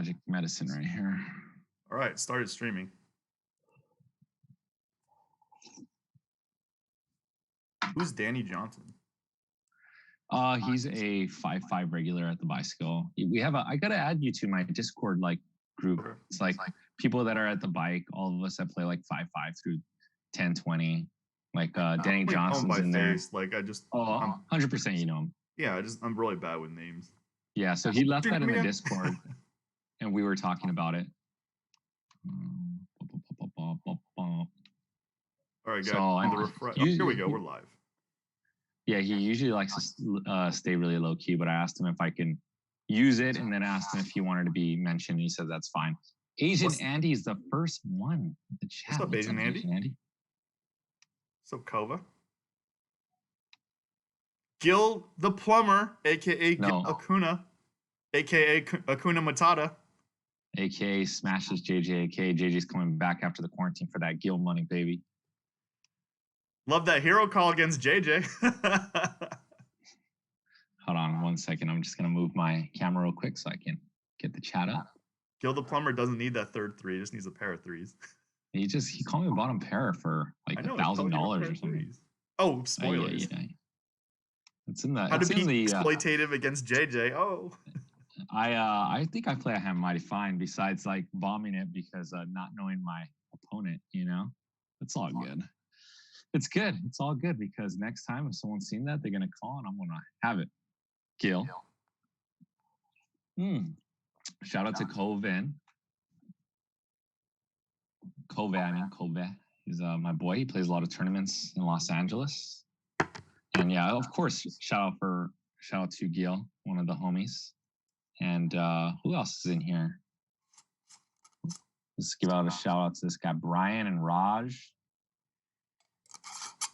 magic medicine right here. All right, started streaming. Who's Danny Johnson? He's a 5-5 regular at the bicycle. We have I gotta add you to my Discord like group. Sure. It's like people that are at the bike, all of us that play like 5-5 through 10-20. Like Danny Johnson's in there. Like I just 100% you know him. Yeah, I'm really bad with names. Yeah, so he left that in the Discord and we were talking about it. All right, guys. So here we go. We're live. Yeah, he usually likes to stay really low key, but I asked him if I can use it, and then asked him if he wanted to be mentioned. And he said that's fine. Asian Andy is the first one in the chat. What's up, Asian Andy? What's up, Kova? Gil the plumber, aka Gil Acuna, aka Acuna Matata, aka smashes JJ. aka JJ's coming back after the quarantine for that Gil money, baby. Love that hero call against JJ. Hold on 1 second. I'm just gonna move my camera real quick so I can get the chat up. Gil the plumber doesn't need that third three; he just needs a pair of threes. He called me a bottom pair for like $1,000 or something. Oh, spoilers! Yeah. It's in the. How to be exploitative against JJ? Oh. I think I play a hand mighty fine. Besides like bombing it because not knowing my opponent, it's all good. It's good. It's all good because next time if someone's seen that, they're gonna call and I'm gonna have it. Gil. Shout out to Kovan. Kove. He's my boy. He plays a lot of tournaments in Los Angeles. And yeah, of course, shout out to Gil, one of the homies. And who else is in here? Let's give out a shout out to this guy, Brian and Raj.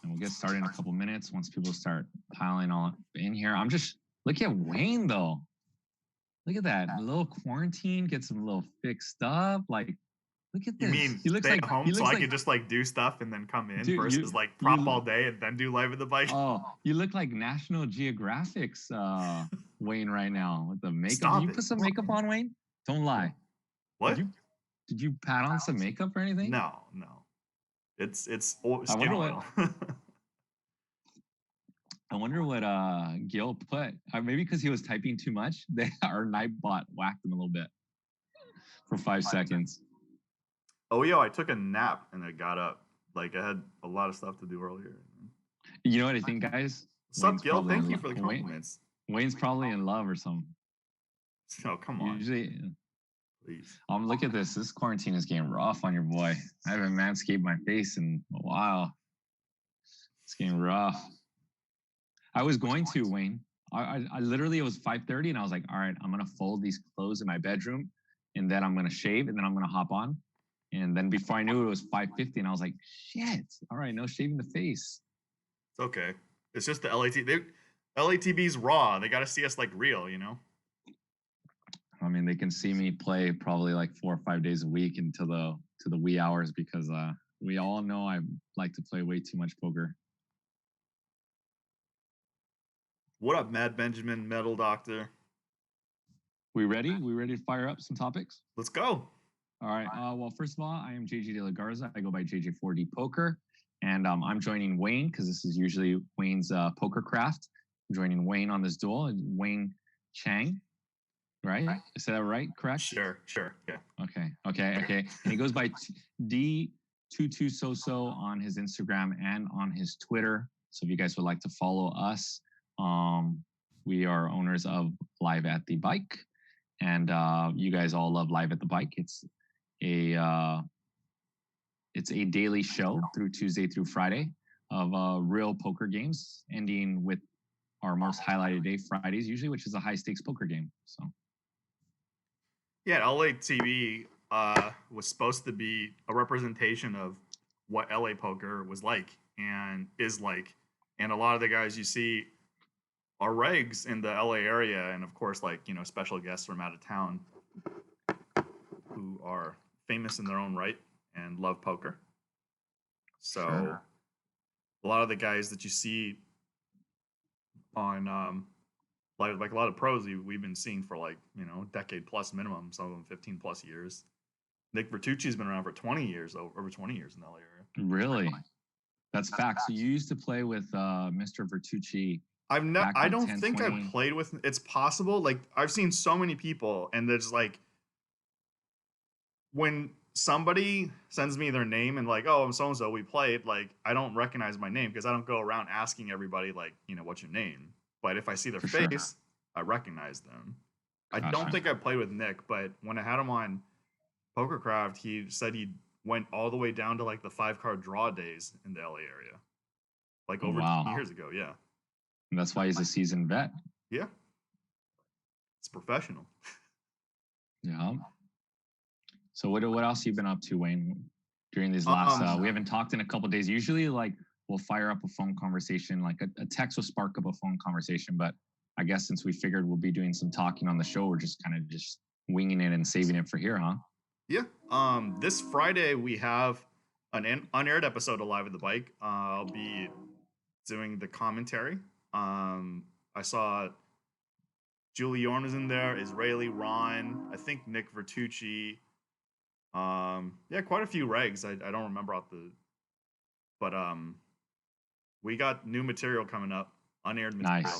And we'll get started in a couple minutes once people start piling on in here. Look at Wayne though. Look at that little quarantine, get some little fixed up. Like, look at this. You mean he looks stay like at home so I could just like do stuff and then come in versus like prop all day and then do live at the bike? Oh, you look like National Geographic's Wayne right now with the makeup. Stop Did you put some makeup on, Wayne? Don't lie. What? Did you pat on some makeup or anything? No. It's skin oil. I wonder what Gil put. Maybe because he was typing too much. Our Nightbot whacked him a little bit for 5 seconds. Oh, yo, I took a nap and I got up. Like, I had a lot of stuff to do earlier. You know what I think, guys? What's up, Gil? Thank you for the compliments. Wayne's probably in love or something. Oh, come on. Usually, please. Look at this. This quarantine is getting rough on your boy. I haven't manscaped my face in a while. It's getting rough. I was going to, Wayne. I literally, it was 5:30 and I was like, all right, I'm going to fold these clothes in my bedroom and then I'm going to shave and then I'm going to hop on. And then before I knew it was 5:50 and I was like, shit, all right, no shaving the face. It's okay. It's just the LATB's raw. They got to see us like real, I mean, they can see me play probably like 4 or 5 days a week into the wee hours because we all know I like to play way too much poker. What up, Mad Benjamin, Metal Doctor? We ready? We ready to fire up some topics? Let's go. All right. Well, first of all, I am JJ De La Garza. I go by JJ4D Poker. And I'm joining Wayne because this is usually Wayne's poker craft. I'm joining Wayne on this duel. Wayne Chang, right? Is that right? Correct? Sure. Yeah. Okay. And he goes by D22Soso on his Instagram and on his Twitter. So if you guys would like to follow us, we are owners of Live at the Bike. And you guys all love Live at the Bike. It's a daily show through Tuesday through Friday of real poker games, ending with our most highlighted day, Fridays usually, which is a high stakes poker game. So, yeah, LATB was supposed to be a representation of what LA poker was like and is like, and a lot of the guys you see are regs in the LA area, and of course, like special guests from out of town who are famous in their own right and love poker. So sure. A lot of the guys that you see on like a lot of pros we've been seeing for like, decade plus minimum, some of them 15 plus years. Nick Vertucci's been around for 20 years, over 20 years in the LA area. Really? That's facts. So you used to play with Mr. Vertucci. I don't think I've played with. It's possible. Like I've seen so many people, and there's like when somebody sends me their name and like, oh, I'm so and so, we played. Like I don't recognize my name because I don't go around asking everybody like, what's your name. But if I see their face, I recognize them. I don't think I played with Nick, but when I had him on PokerCraft, he said he went all the way down to like the 5-card draw days in the LA area, like over 2 years ago. Yeah. And that's why he's a seasoned vet. Yeah. It's professional. Yeah. So what else have you been up to, Wayne, during these last, we haven't talked in a couple of days. Usually like we'll fire up a phone conversation, like a text will spark up a phone conversation. But I guess since we figured we'll be doing some talking on the show, we're just kind of just winging it and saving it for here, huh? Yeah. This Friday we have an unaired episode of Live at the Bike. I'll be doing the commentary. I saw Julie Yorn was in there, Israeli Ron, I think Nick Vertucci. Yeah, quite a few regs. I don't remember but we got new material coming up, unaired material.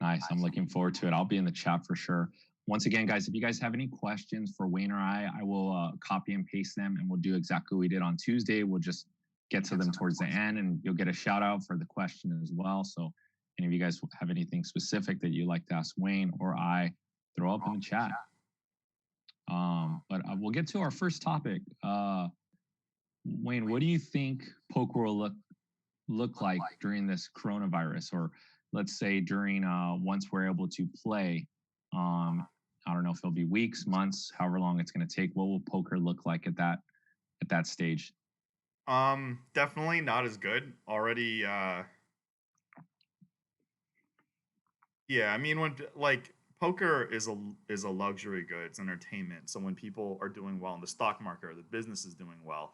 Nice. I'm looking forward to it. I'll be in the chat for sure. Once again, guys, if you guys have any questions for Wayne or I will copy and paste them, and we'll do exactly what we did on Tuesday. We'll just get to them towards the end, and you'll get a shout out for the question as well. So any of you guys have anything specific that you'd like to ask Wayne or I, throw up in the chat. But we'll get to our first topic. Wayne, what do you think poker will look like during this coronavirus, or let's say during once we're able to play? I don't know if it'll be weeks, months, however long it's going to take. What will poker look like at that stage? Definitely not as good. Already, yeah. I mean, when like poker is a luxury good, it's entertainment. So when people are doing well in the stock market, or the business is doing well,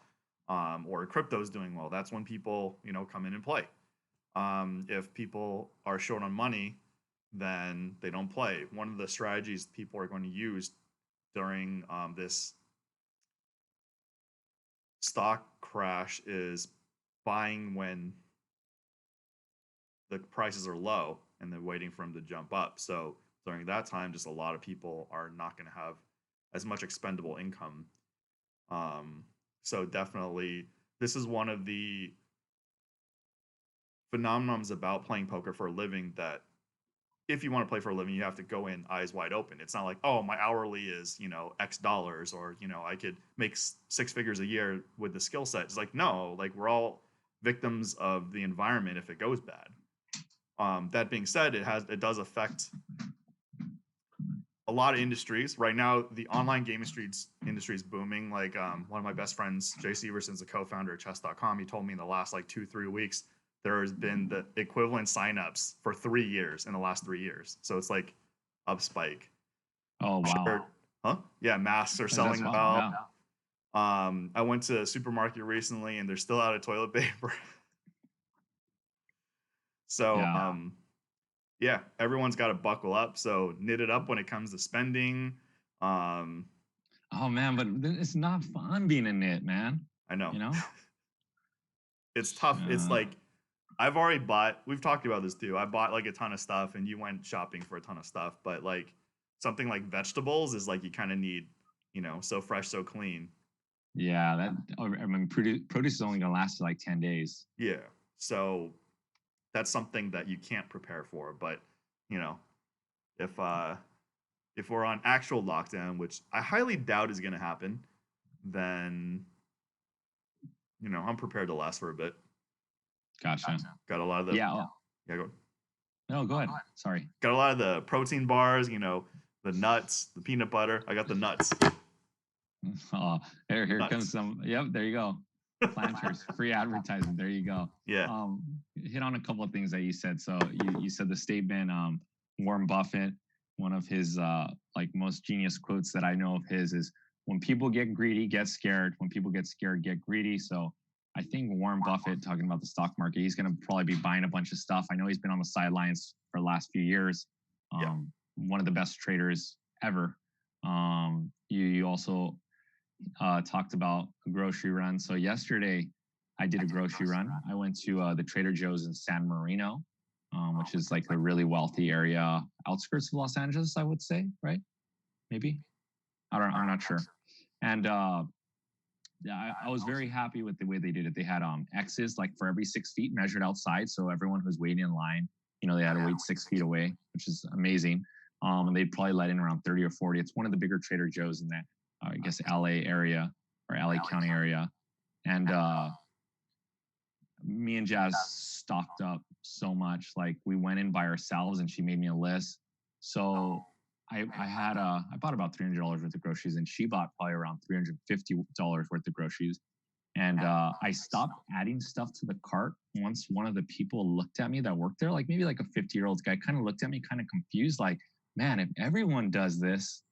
or crypto is doing well, that's when people come in and play. If people are short on money, then they don't play. One of the strategies people are going to use during this stock crash is buying when the prices are low and then waiting for them to jump up. So during that time, just a lot of people are not going to have as much expendable income. So definitely, this is one of the phenomenons about playing poker for a living, that if you want to play for a living, you have to go in eyes wide open. It's not like, oh, my hourly is, X dollars, or, I could make 6 figures a year with the skill set. It's like, no, like we're all victims of the environment if it goes bad. That being said, it does affect a lot of industries. Right now, the online game industry is booming. Like one of my best friends, Jay Severson's a co-founder of chess.com. He told me in the last like 2-3 weeks, there has been the equivalent signups for 3 years in the last 3 years. So it's like up spike. Oh, wow. Huh? Yeah, masks are selling well. Yeah. I went to a supermarket recently and they're still out of toilet paper. So, yeah, everyone's got to buckle up. So knit it up when it comes to spending. Oh, man, but it's not fun being a knit, man. I know. It's tough. It's like, I've already bought, we've talked about this too. I bought like a ton of stuff, and you went shopping for a ton of stuff, but like something like vegetables is like, you kind of need, so fresh, so clean. Yeah. Produce is only going to last like 10 days. Yeah. So that's something that you can't prepare for. But, if we're on actual lockdown, which I highly doubt is going to happen, then, I'm prepared to last for a bit. Gotcha. Got a lot of the yeah. Go ahead. No, go ahead. Sorry. Got a lot of the protein bars, the nuts, the peanut butter. I got the nuts. Oh, here nuts. Comes some. Yep, there you go. Planters, free advertisement. There you go. Yeah. Hit on a couple of things that you said. So you said the statement. Warren Buffett, one of his like most genius quotes that I know of his is, "When people get greedy, get scared. When people get scared, get greedy." So I think Warren Buffett, talking about the stock market, he's going to probably be buying a bunch of stuff. I know he's been on the sidelines for the last few years. Yeah. One of the best traders ever. You also talked about a grocery run. So yesterday, I did a grocery run. I went to the Trader Joe's in San Marino, which is like a really wealthy area, outskirts of Los Angeles, I would say, right? Maybe. I'm not sure. And yeah, I was very happy with the way they did it. They had X's like for every 6 feet measured outside, so everyone who's waiting in line, they had to wait 6 feet away, which is amazing. And they'd probably let in around 30 or 40. It's one of the bigger Trader Joe's in that, I guess, LA area or LA County area. And me and Jazz stocked up so much. Like we went in by ourselves, and she made me a list. So I bought about $300 worth of groceries, and she bought probably around $350 worth of groceries. And I stopped adding stuff to the cart once one of the people looked at me that worked there, like maybe like a 50-year-old guy, kind of looked at me, kind of confused, like, man, if everyone does this,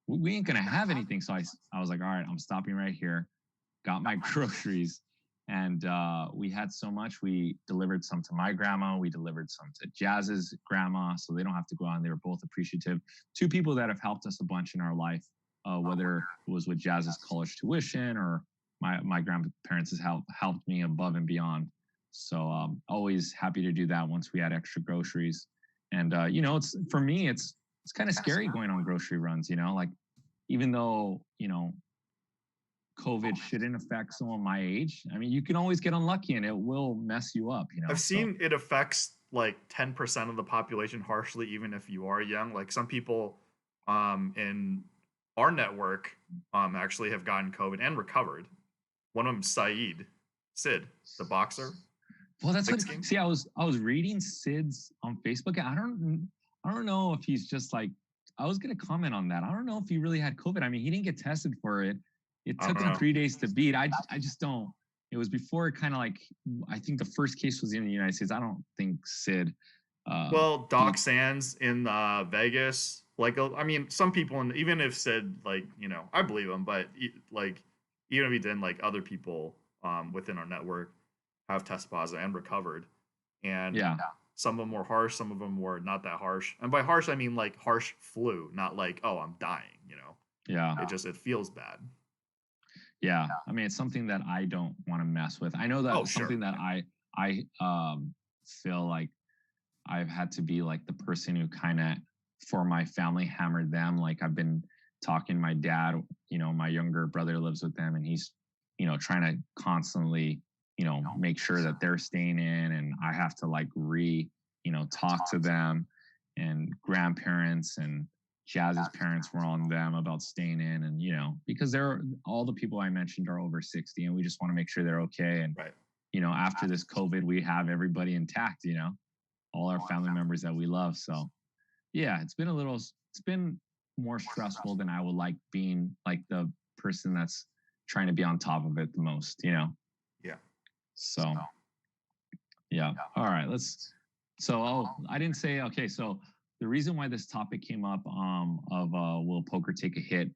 we ain't gonna have anything. So I was like, all right, I'm stopping right here. Got my groceries, and we had so much. We delivered some to my grandma. We delivered some to Jazz's grandma, so they don't have to go on. They were both appreciative. Two people that have helped us a bunch in our life, whether it was with Jazz's college tuition or my grandparents has helped me above and beyond. So always happy to do that once we had extra groceries. And it's for me, it's kind of scary going on grocery runs. Like even though COVID shouldn't affect someone my age. I mean, you can always get unlucky and it will mess you up, I've seen it affects like 10% of the population harshly, even if you are young. Like some people in our network actually have gotten COVID and recovered. One of them, Sid, the boxer. Well, that's what. See, I was reading Sid's on Facebook, and I don't know if he's just like. I was gonna comment on that. I don't know if he really had COVID. I mean, he didn't get tested for it. It took him 3 days to beat. I just don't. It was before it kind of like. I think the first case was in the United States. I don't think Sid. Well, Doc Sands in Vegas. Like, I mean, some people, and even if Sid, like, I believe him, but like, even if he didn't, like, other people within our network have tested positive and recovered. And yeah, some of them were harsh, some of them were not that harsh. And by harsh, I mean like harsh flu, not like, oh, I'm dying. Yeah, it feels bad. Yeah, I mean, it's something that I don't want to mess with. I know that something that I feel like I've had to be like the person who kind of for my family hammered them. Like I've been talking to my dad, my younger brother lives with them, and he's trying to constantly make sure that they're staying in, and I have to like talk to them, and grandparents and Jazz's parents were on them about staying in, and because all the people I mentioned are over 60, and we just want to make sure they're okay. And after this COVID, we have everybody intact. All our family members that we love. So yeah, it's been more stressful than I would like, being like the person that's trying to be on top of it the most. Yeah. So yeah. All right. I didn't say, okay. So the reason why this topic came up of will poker take a hit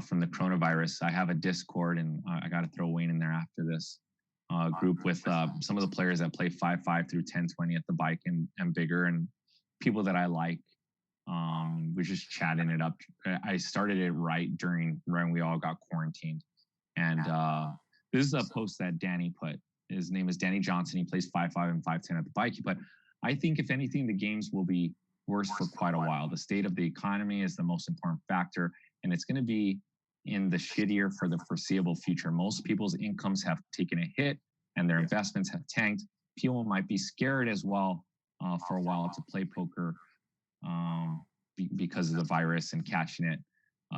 from the coronavirus, I have a Discord, and I got to throw Wayne in there after this group with some of the players that play 5-5 through 10-20 at the bike and bigger, and people that I like. We're just chatting it up. I started it right when we all got quarantined. And this is a post that Danny put. His name is Danny Johnson. He plays 5-5 and 5-10 at the bike. But I think if anything, the games will be worse for quite a while. The state of the economy is the most important factor, and it's going to be in the shittier for the foreseeable future. Most people's incomes have taken a hit and their investments have tanked. People might be scared as well for a while to play poker because of the virus and catching it,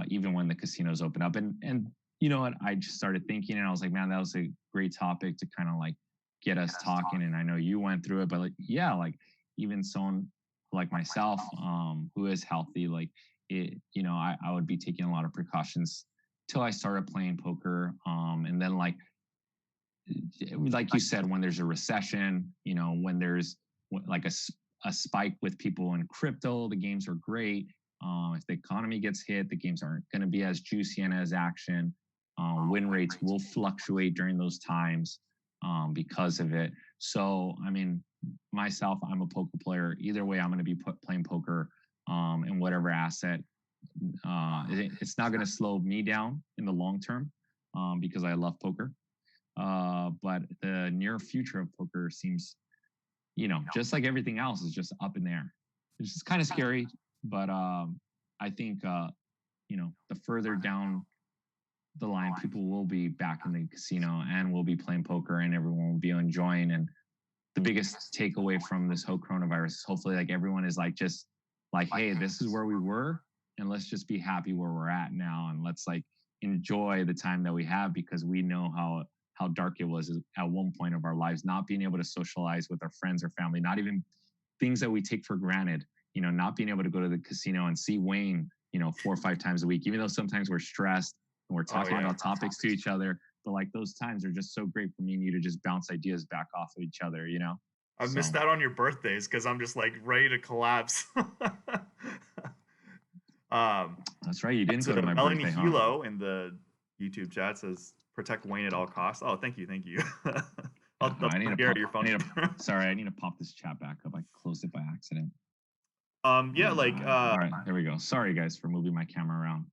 even when the casinos open up. And you know what? I just started thinking, and I was like, man, that was a great topic to kind of like get us talking. And I know you went through it, but like, yeah, like even someone like myself, who is healthy, like it, I would be taking a lot of precautions till I started playing poker. And then like you said, when there's a recession, when there's like a spike with people in crypto, the games are great. If the economy gets hit, the games aren't going to be as juicy and as action. Win rates will fluctuate during those times because of it. So, I mean, myself, I'm a poker player. Either way, I'm going to be playing poker and whatever asset. It's not going to slow me down in the long term because I love poker. But the near future of poker seems, just like everything else, is just up in the air. It's just kind of scary, but I think the further down the line, people will be back in the casino and will be playing poker, and everyone will be enjoying. And the biggest takeaway from this whole coronavirus is hopefully like everyone is like just like, hey, this is where we were, and let's just be happy where we're at now, and let's like enjoy the time that we have, because we know how dark it was at one point of our lives, not being able to socialize with our friends or family, not even things that we take for granted, not being able to go to the casino and see Wayne, 4 or 5 times a week, even though sometimes we're stressed and we're talking about topics to each other. But like those times are just so great for me and you to just bounce ideas back off of each other, I've missed out on your birthdays because I'm just like ready to collapse. That's right. You didn't so go to my Melanie birthday, Hilo in the YouTube chat says, protect Wayne at all costs. Oh, thank you. I need to pop this chat back up. I closed it by accident. All right, there we go. Sorry guys for moving my camera around.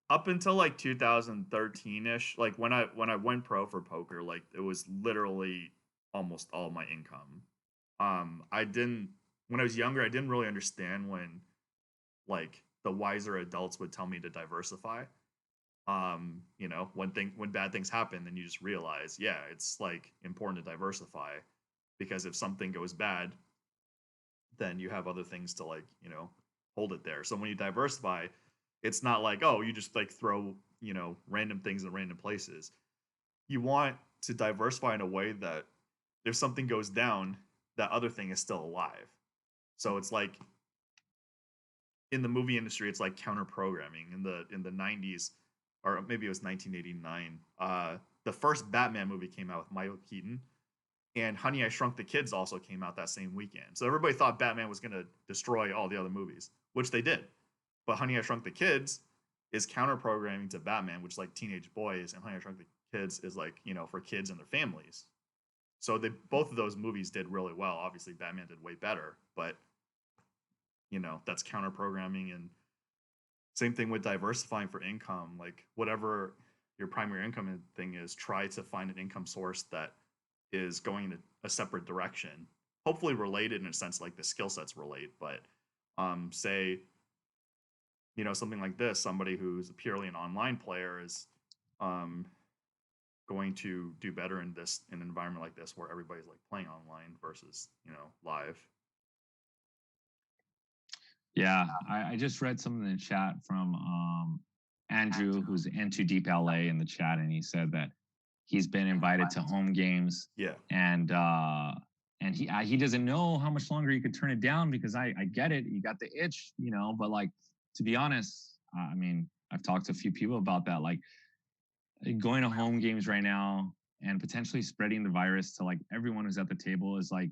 Up until like 2013-ish, like when I went pro for poker, like it was literally almost all my income. When I was younger, I didn't really understand when like the wiser adults would tell me to diversify. When bad things happen, then you just realize, yeah, it's like important to diversify, because if something goes bad, then you have other things to like, hold it there. So when you diversify, it's not like, oh, you just like throw, random things in random places. You want to diversify in a way that if something goes down, that other thing is still alive. So it's like in the movie industry, it's like counter programming. In the 90s, or maybe it was 1989, the first Batman movie came out with Michael Keaton, and Honey, I Shrunk the Kids also came out that same weekend. So everybody thought Batman was going to destroy all the other movies, which they did. But Honey, I Shrunk the Kids is counter programming to Batman, which is like teenage boys, and Honey, I Shrunk the Kids is like, for kids and their families. So both of those movies did really well. Obviously, Batman did way better, but that's counter programming. And same thing with diversifying for income. Like whatever your primary income thing is, try to find an income source that is going in a separate direction, hopefully related in a sense, like the skill sets relate. But say, something like this, somebody who's purely an online player is going to do better in an environment like this, where everybody's like playing online versus live. Yeah, I just read something in the chat from Andrew, who's into Deep LA in the chat, and he said that he's been invited to home games. Yeah. And he doesn't know how much longer he could turn it down, because I get it. You got the itch, but like, to be honest, I mean, I've talked to a few people about that. Like going to home games right now and potentially spreading the virus to like everyone who's at the table is like,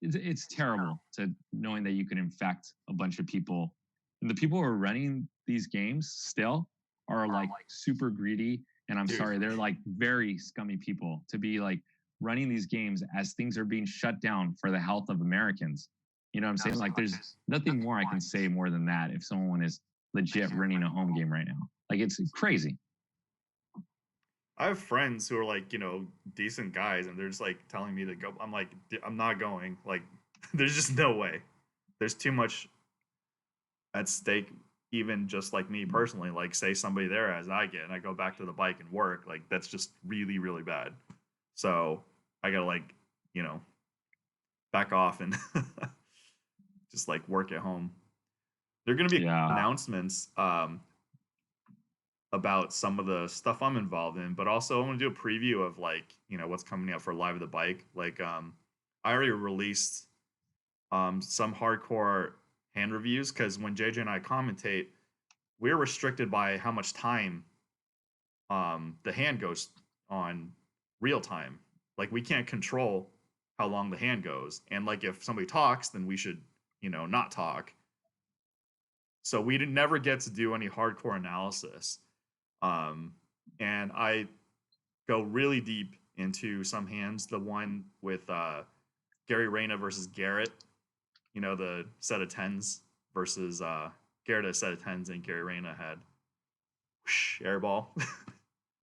it's terrible to knowing that you could infect a bunch of people. And the people who are running these games still are like super greedy. And I'm sorry, they're like very scummy people to be like running these games as things are being shut down for the health of Americans. You know what I'm saying? Like there's nothing more I can say more than that if someone is legit running a home game right now. Like it's crazy. I have friends who are like, decent guys, and they're just like telling me to go. I'm like, I'm not going. Like, there's just no way. There's too much at stake, even just like me personally. Like, say somebody there as I get, and I go back to the bike and work. Like, that's just really, really bad. So I gotta like, back off and just like work at home. There are gonna be announcements about some of the stuff I'm involved in, but also I want to do a preview of like, what's coming out for Live at the Bike. Like, I already released some hardcore hand reviews, because when JJ and I commentate, we're restricted by how much time the hand goes on real time. Like we can't control how long the hand goes. And like if somebody talks, then we should, not talk. So we never get to do any hardcore analysis. And I go really deep into some hands. The one with Gary Reyna versus Garrett, the set of tens versus Garrett had a set of 10s and Gary Reyna had airball.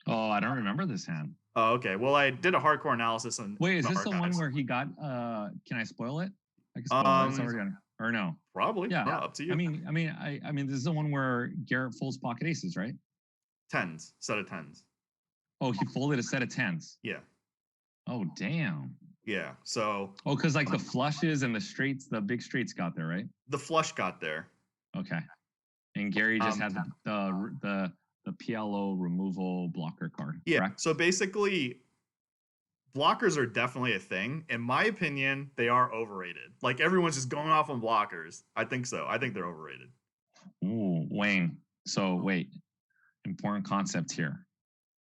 Oh, I don't remember this hand. Oh, okay. Well, I did a hardcore analysis on. Wait, is this the one where he got? Can I spoil it? I can spoil it. It's already on. Or no? Probably. Yeah. Up to you. I mean, this is the one where Garrett folds pocket aces, right? 10s, set of 10s. Oh, he folded a set of 10s. Yeah. Oh, damn. Yeah. So. Oh, because like the flushes and the straights, the big straights got there, right? The flush got there. Okay. And Gary just had the PLO removal blocker card. Yeah. Correct? So basically, blockers are definitely a thing. In my opinion, they are overrated. Like everyone's just going off on blockers. I think so. I think they're overrated. Ooh, Wayne. So wait, important concept here.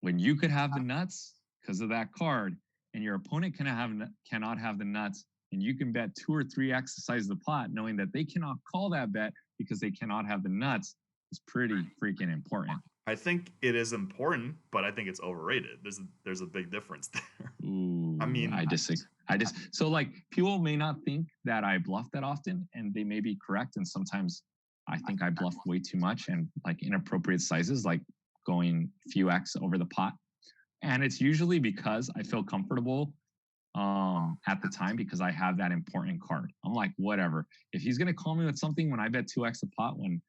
When you could have the nuts because of that card, and your opponent cannot have the nuts, and you can bet 2 or 3x the size of the pot, knowing that they cannot call that bet because they cannot have the nuts, is pretty freaking important. I think it is important, but I think it's overrated. There's a big difference there. Ooh, I mean, so like people may not think that I bluff that often, and they may be correct. And sometimes I think I bluff way too much and like inappropriate sizes, like going few X over the pot. And it's usually because I feel comfortable at the time because I have that important card. I'm like, whatever. If he's gonna call me with something when I bet 2x a pot, when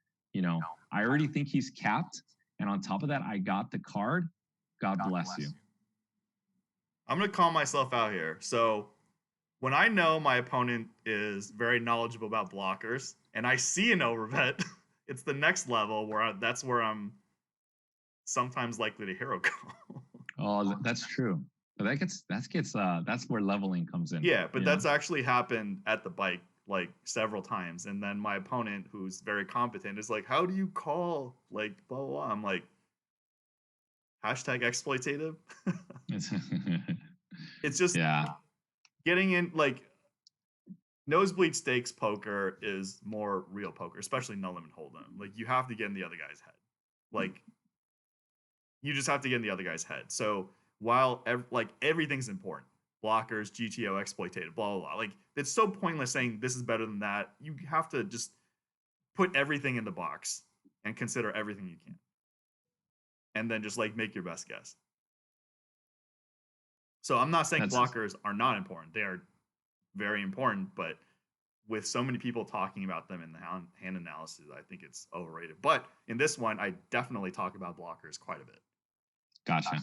I already think he's capped, and on top of that, I got the card. God bless you. I'm gonna call myself out here. So when I know my opponent is very knowledgeable about blockers, and I see an overbet, it's the next level where that's where I'm sometimes likely to hero call. Oh, that's true. But that's where leveling comes in. Yeah, but that's actually happened at the bike like several times, and then my opponent, who's very competent, is like, "How do you call?" Like blah blah blah. I'm like, #exploitative. It's just getting in like nosebleed stakes poker is more real poker, especially no limit hold'em. Like you have to get in the other guy's head. Like you just have to get in the other guy's head. So while everything's important, blockers, GTO, exploitative, blah, blah, blah. Like it's so pointless saying this is better than that. You have to just put everything in the box and consider everything you can. And then just like make your best guess. So I'm not saying blockers are not important. They are very important, but with so many people talking about them in the hand analysis, I think it's overrated. But in this one, I definitely talk about blockers quite a bit. Gotcha.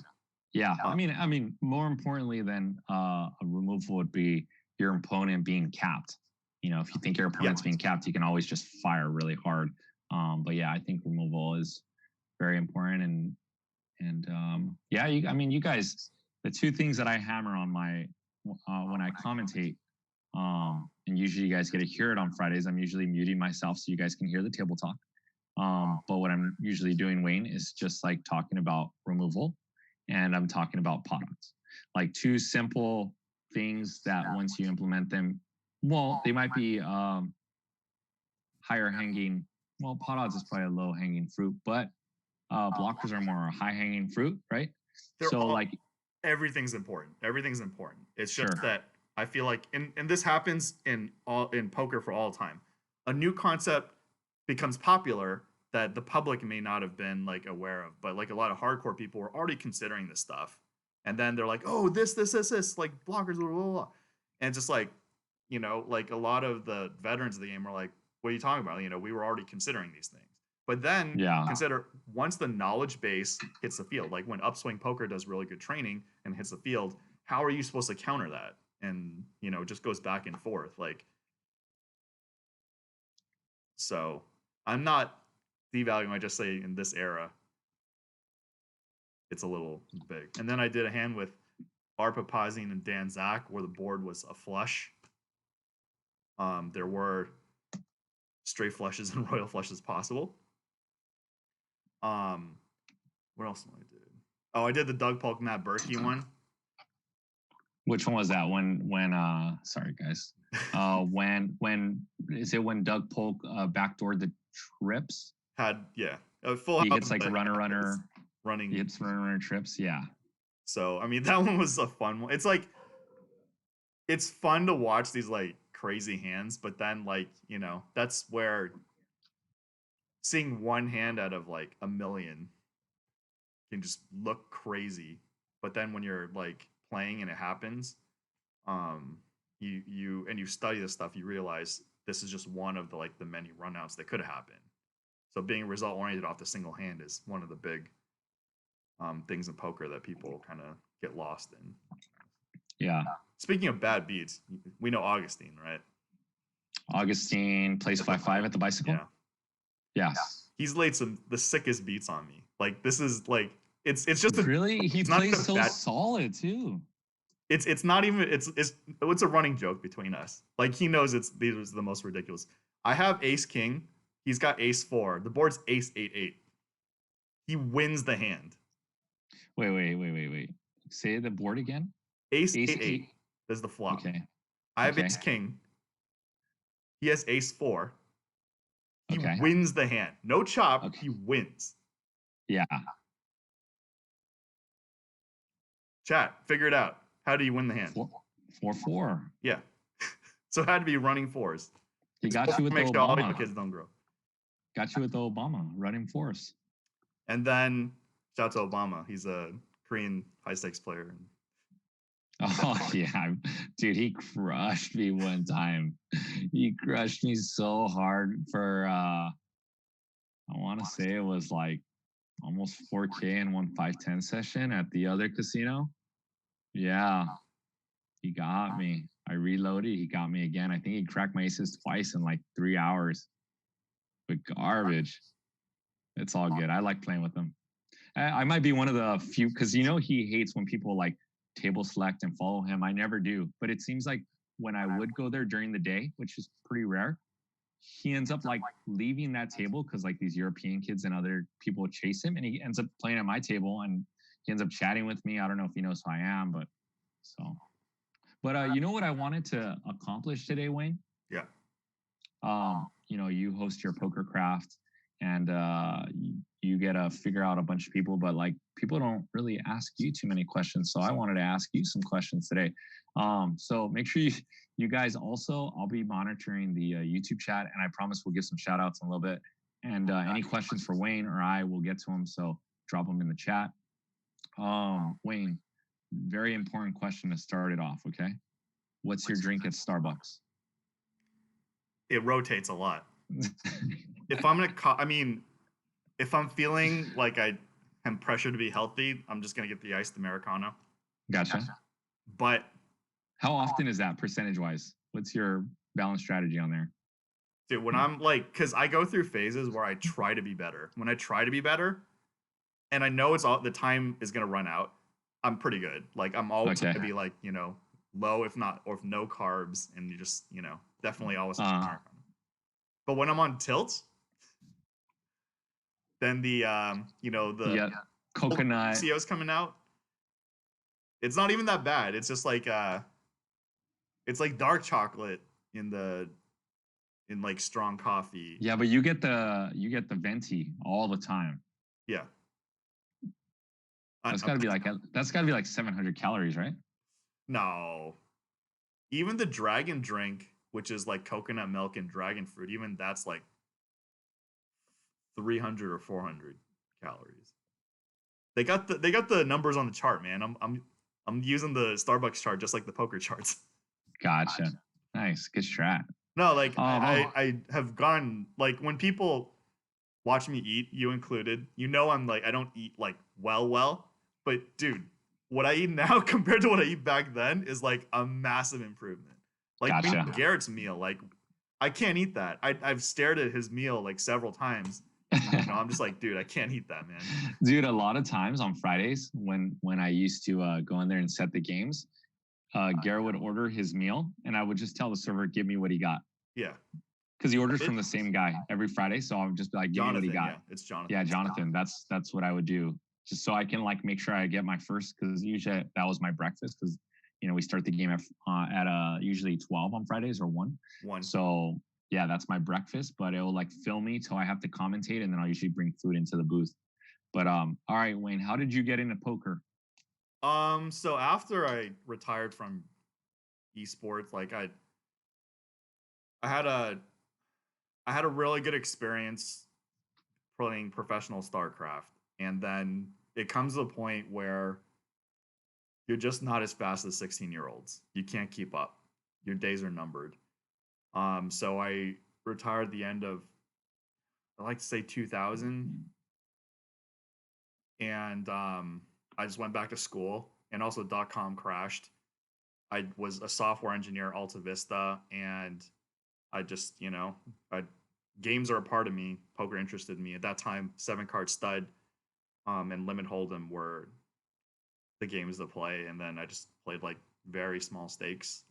Yeah, I mean, more importantly than a removal would be your opponent being capped. If you think your opponent's being capped, you can always just fire really hard. But yeah, I think removal is very important. And you guys, the two things that I hammer on my when I commentate, and usually you guys get to hear it on Fridays. I'm usually muting myself so you guys can hear the table talk. But what I'm usually doing, Wayne, is just like talking about removal, and I'm talking about pot odds. Like two simple things that once you implement them, well, they might be higher hanging. Well, pot odds is probably a low hanging fruit, but blockers are more high hanging fruit, right? Everything's important. Everything's important. It's just that I feel like, and this happens in poker for all time. A new concept becomes popular that the public may not have been like aware of, but like a lot of hardcore people were already considering this stuff, and then they're like, oh, this, like blockers, blah blah blah, and it's just like, like a lot of the veterans of the game were like, what are you talking about? We were already considering these things. But then consider once the knowledge base hits the field, like when Upswing Poker does really good training and hits the field, how are you supposed to counter that? And it just goes back and forth. Like, so I'm not devaluing. I just say in this era, it's a little big. And then I did a hand with Arpa Pazin and Dan Zach where the board was a flush. There were straight flushes and royal flushes possible. What else did I do? Oh, I did the Doug Polk, Matt Berkey one. Which one was that? When sorry guys. When is it when Doug Polk backdoored the trips? Full. He hits like runner running. He hits runner trips, yeah. So I mean that one was a fun one. It's like it's fun to watch these like crazy hands, but then like that's where seeing one hand out of like a million can just look crazy. But then when you're like playing and it happens, um, you study this stuff, you realize this is just one of the like the many runouts that could have happened. So being result oriented off the single hand is one of the big things in poker that people kind of get lost in. Yeah. Speaking of bad beats, we know Augustine, right? Augustine plays 5-5 at the bicycle. Yeah. Yes. He's laid the sickest beats on me. Like this is like it's just really he plays so solid too. It's not even it's a running joke between us. Like he knows these are the most ridiculous. I have ace king. He's got ace 4. The board's ace 8-8. He wins the hand. Wait. Say the board again. Ace 8-8 is the flop. Okay. I have ace king. He has ace 4. He wins the hand. No chop. Okay. He wins. Yeah. Chat, figure it out. How do you win the hand? 4-4. Yeah. So it had to be running 4s. He got you with the Obama. Sure all your kids don't grow. Got you with the Obama running 4s. And then shout out to Obama. He's a Korean high stakes player. Oh yeah, dude, he crushed me one time. He crushed me so hard for I want to say it was like almost 4K in one 5-10 session at the other casino. Yeah, he got me. I reloaded. He got me again. I think he cracked my aces twice in like 3 hours. But garbage. It's all good. I like playing with him. I might be one of the few because he hates when people like table select and follow him. I never do. But it seems like when I would go there during the day, which is pretty rare, he ends up like leaving that table because like these European kids and other people chase him, and he ends up playing at my table and he ends up chatting with me. I don't know if he knows who I am, but you know what I wanted to accomplish today, Wayne? Yeah. You host your poker craft and you get to figure out a bunch of people, but like people don't really ask you too many questions. So I wanted to ask you some questions today. So make sure you guys also, I'll be monitoring the YouTube chat, and I promise we'll give some shout outs in a little bit. And any questions for Wayne or I will get to them. So drop them in the chat. Wayne, very important question to start it off. Okay. What's your drink at Starbucks? It rotates a lot. If I'm if I'm feeling like I am pressured to be healthy, I'm just gonna get the iced Americano. Gotcha. But how often is that percentage wise? What's your balance strategy on there? Dude, when I'm like, because I go through phases where I try to be better. When I try to be better, and I know the time is gonna run out, I'm pretty good. Like I'm always gonna be like, low if no carbs, and you just, definitely always. But when I'm on tilt, then the coconut CO's coming out. It's not even that bad. It's just like it's like dark chocolate in like strong coffee. Yeah, but you get the venti all the time. Yeah. That's gotta be like 700 calories, right? No. Even the dragon drink, which is like coconut milk and dragon fruit, even that's like 300 or 400 calories. They got the numbers on the chart, man. I'm using the Starbucks chart just like the poker charts. Gotcha. Nice. Good strat. No, like I have gone, like when people watch me eat, you included, I'm like, I don't eat like well, but dude, what I eat now compared to what I eat back then is like a massive improvement. Like Garrett's meal, like I can't eat that. I've stared at his meal like several times. I'm just like, dude, I can't eat that, man. Dude, a lot of times on Fridays when I used to go in there and set the games, Garrett would order his meal, and I would just tell the server, give me what he got. Yeah. Because he orders from the same guy every Friday, so I would just be like, give me what he got. Yeah, it's Jonathan. Yeah, Jonathan. That's what I would do, just so I can like make sure I get my first. Because usually that was my breakfast. Because we start the game at usually 12 on Fridays or 1. So yeah, that's my breakfast. But it will like fill me till I have to commentate, and then I'll usually bring food into the booth. But all right, Wayne, how did you get into poker? So after I retired from esports, like I had a really good experience playing professional StarCraft, and then it comes to a point where you're just not as fast as 16-year-olds. You can't keep up. Your days are numbered. So I retired at the end of, I like to say 2000, and I just went back to school, and also .com crashed. I was a software engineer at Alta Vista, and I just, games are a part of me. Poker interested me at that time. 7-card stud, and limit hold'em were the games to play, and then I just played like very small stakes.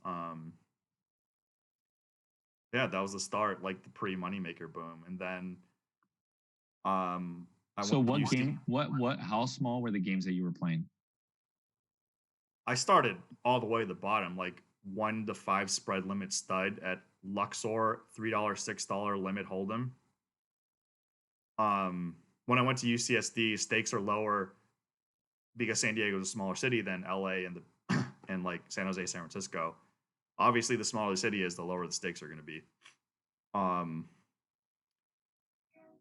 Yeah, that was the start, like the pre moneymaker boom, and then I So went to what UC. game? What? How small were the games that you were playing? I started all the way to the bottom, like 1 to 5 spread limit stud at Luxor, $3, $6 limit hold'em. When I went to UCSD, stakes are lower because San Diego is a smaller city than LA and the and like San Jose, San Francisco. Obviously, the smaller the city is, the lower the stakes are going to be.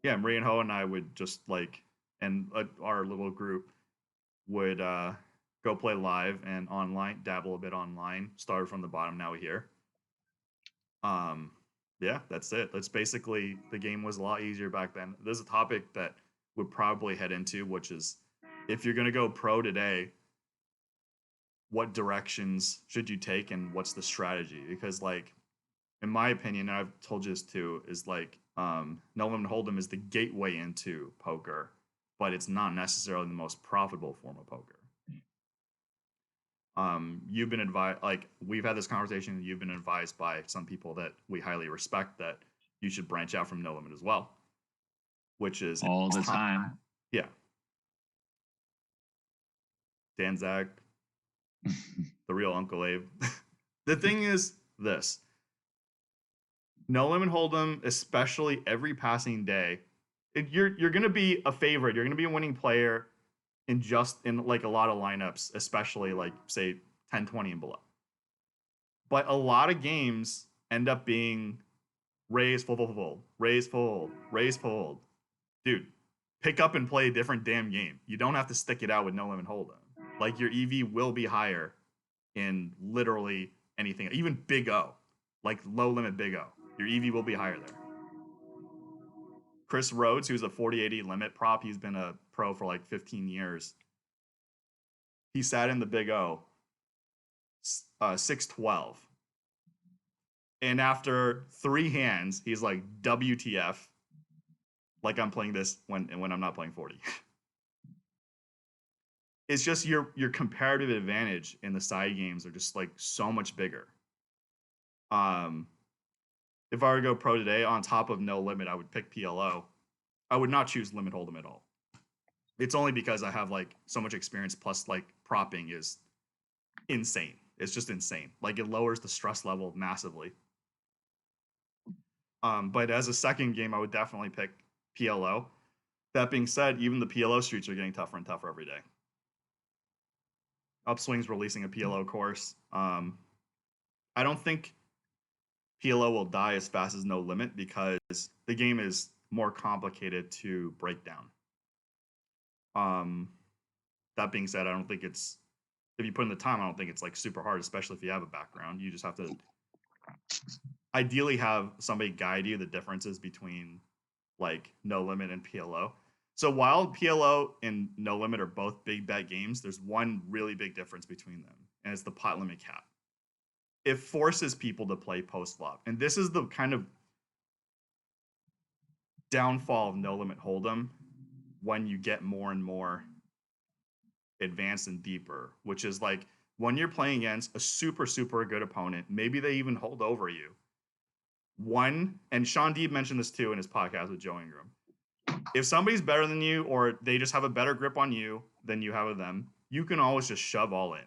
Yeah, Marie and Ho and I would just like, and our little group would go play live and online, dabble a bit online. Started from the bottom, now we're here. Yeah, that's it. That's basically, the game was a lot easier back then. There's a topic that we'll probably head into, which is if you're gonna go pro today, what directions should you take and what's the strategy? Because like, in my opinion, and I've told you this too, is like no limit hold'em is the gateway into poker, but it's not necessarily the most profitable form of poker. You've been advised, like we've had this conversation, you've been advised by some people that we highly respect that you should branch out from no limit as well, which is all the time. Yeah. Dan Zach, the real Uncle Abe. The thing is this. No limit hold'em, especially every passing day, you're going to be a favorite. You're going to be a winning player in like a lot of lineups, especially like say 10, 20 and below. But a lot of games end up being raise, fold, raise, fold, raise, fold. Dude, pick up and play a different damn game. You don't have to stick it out with no limit hold'em. Like your EV will be higher in literally anything, even Big O, like low limit Big O. Your EV will be higher there. Chris Rhodes, who's a 40-80 limit prop, he's been a pro for like 15 years. He sat in the Big O, 6-12. And after 3 hands, he's like, WTF. Like I'm playing this when I'm not playing 40. It's just your comparative advantage in the side games are just like so much bigger. If I were to go pro today, on top of no limit, I would pick PLO. I would not choose limit hold'em at all. It's only because I have like so much experience, plus like propping is insane. It's just insane. Like it lowers the stress level massively. But as a second game, I would definitely pick PLO. That being said, even the PLO streets are getting tougher and tougher every day. Upswing's releasing a PLO course. I don't think PLO will die as fast as no limit because the game is more complicated to break down. That being said, I don't think it's, if you put in the time, I don't think it's like super hard, especially if you have a background. You just have to ideally have somebody guide you the differences between like no limit and PLO. So while PLO and no limit are both big bet games, there's one really big difference between them, and it's the pot limit cap. It forces people to play post flop, and this is the kind of downfall of no limit hold'em when you get more and more advanced and deeper, which is like when you're playing against a super good opponent, maybe they even hold over you. And Sean Deeb mentioned this too in his podcast with Joe Ingram. If somebody's better than you, or they just have a better grip on you than you have of them, you can always just shove all in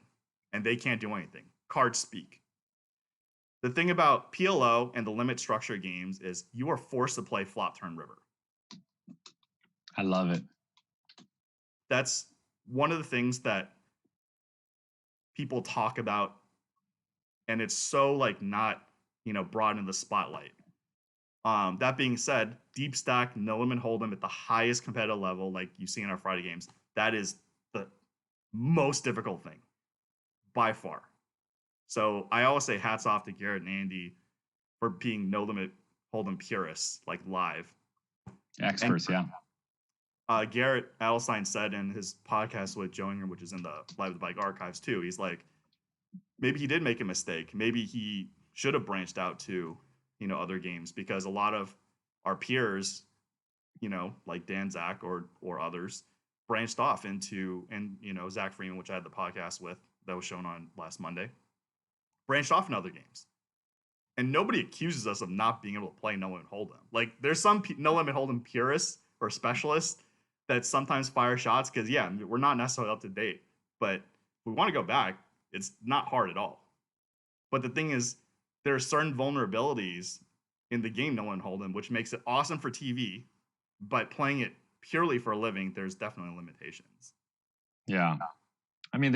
and they can't do anything. Cards speak. The thing about PLO and the limit structure games is you are forced to play flop, turn, river. I love it. That's one of the things that people talk about, and it's so like not, brought in the spotlight. That being said, deep stack, no limit hold'em at the highest competitive level, like you see in our Friday games, that is the most difficult thing by far. So I always say hats off to Garrett and Andy for being no limit hold'em purists, like live. Experts, yeah. Garrett Adelstein said in his podcast with Joe Ingram, which is in the Live at the Bike archives too, he's like, maybe he did make a mistake. Maybe he should have branched out to, other games, because a lot of our peers, like Dan Zach or others, branched off into, and Zach Freeman, which I had the podcast with that was shown on last Monday, branched off in other games. And nobody accuses us of not being able to play no limit hold'em. Like there's some no limit hold'em purists or specialists that sometimes fire shots because we're not necessarily up to date, but we want to go back. It's not hard at all. But the thing is, there are certain vulnerabilities in the game no limit hold'em, which makes it awesome for TV, but playing it purely for a living, there's definitely limitations. Yeah, I mean,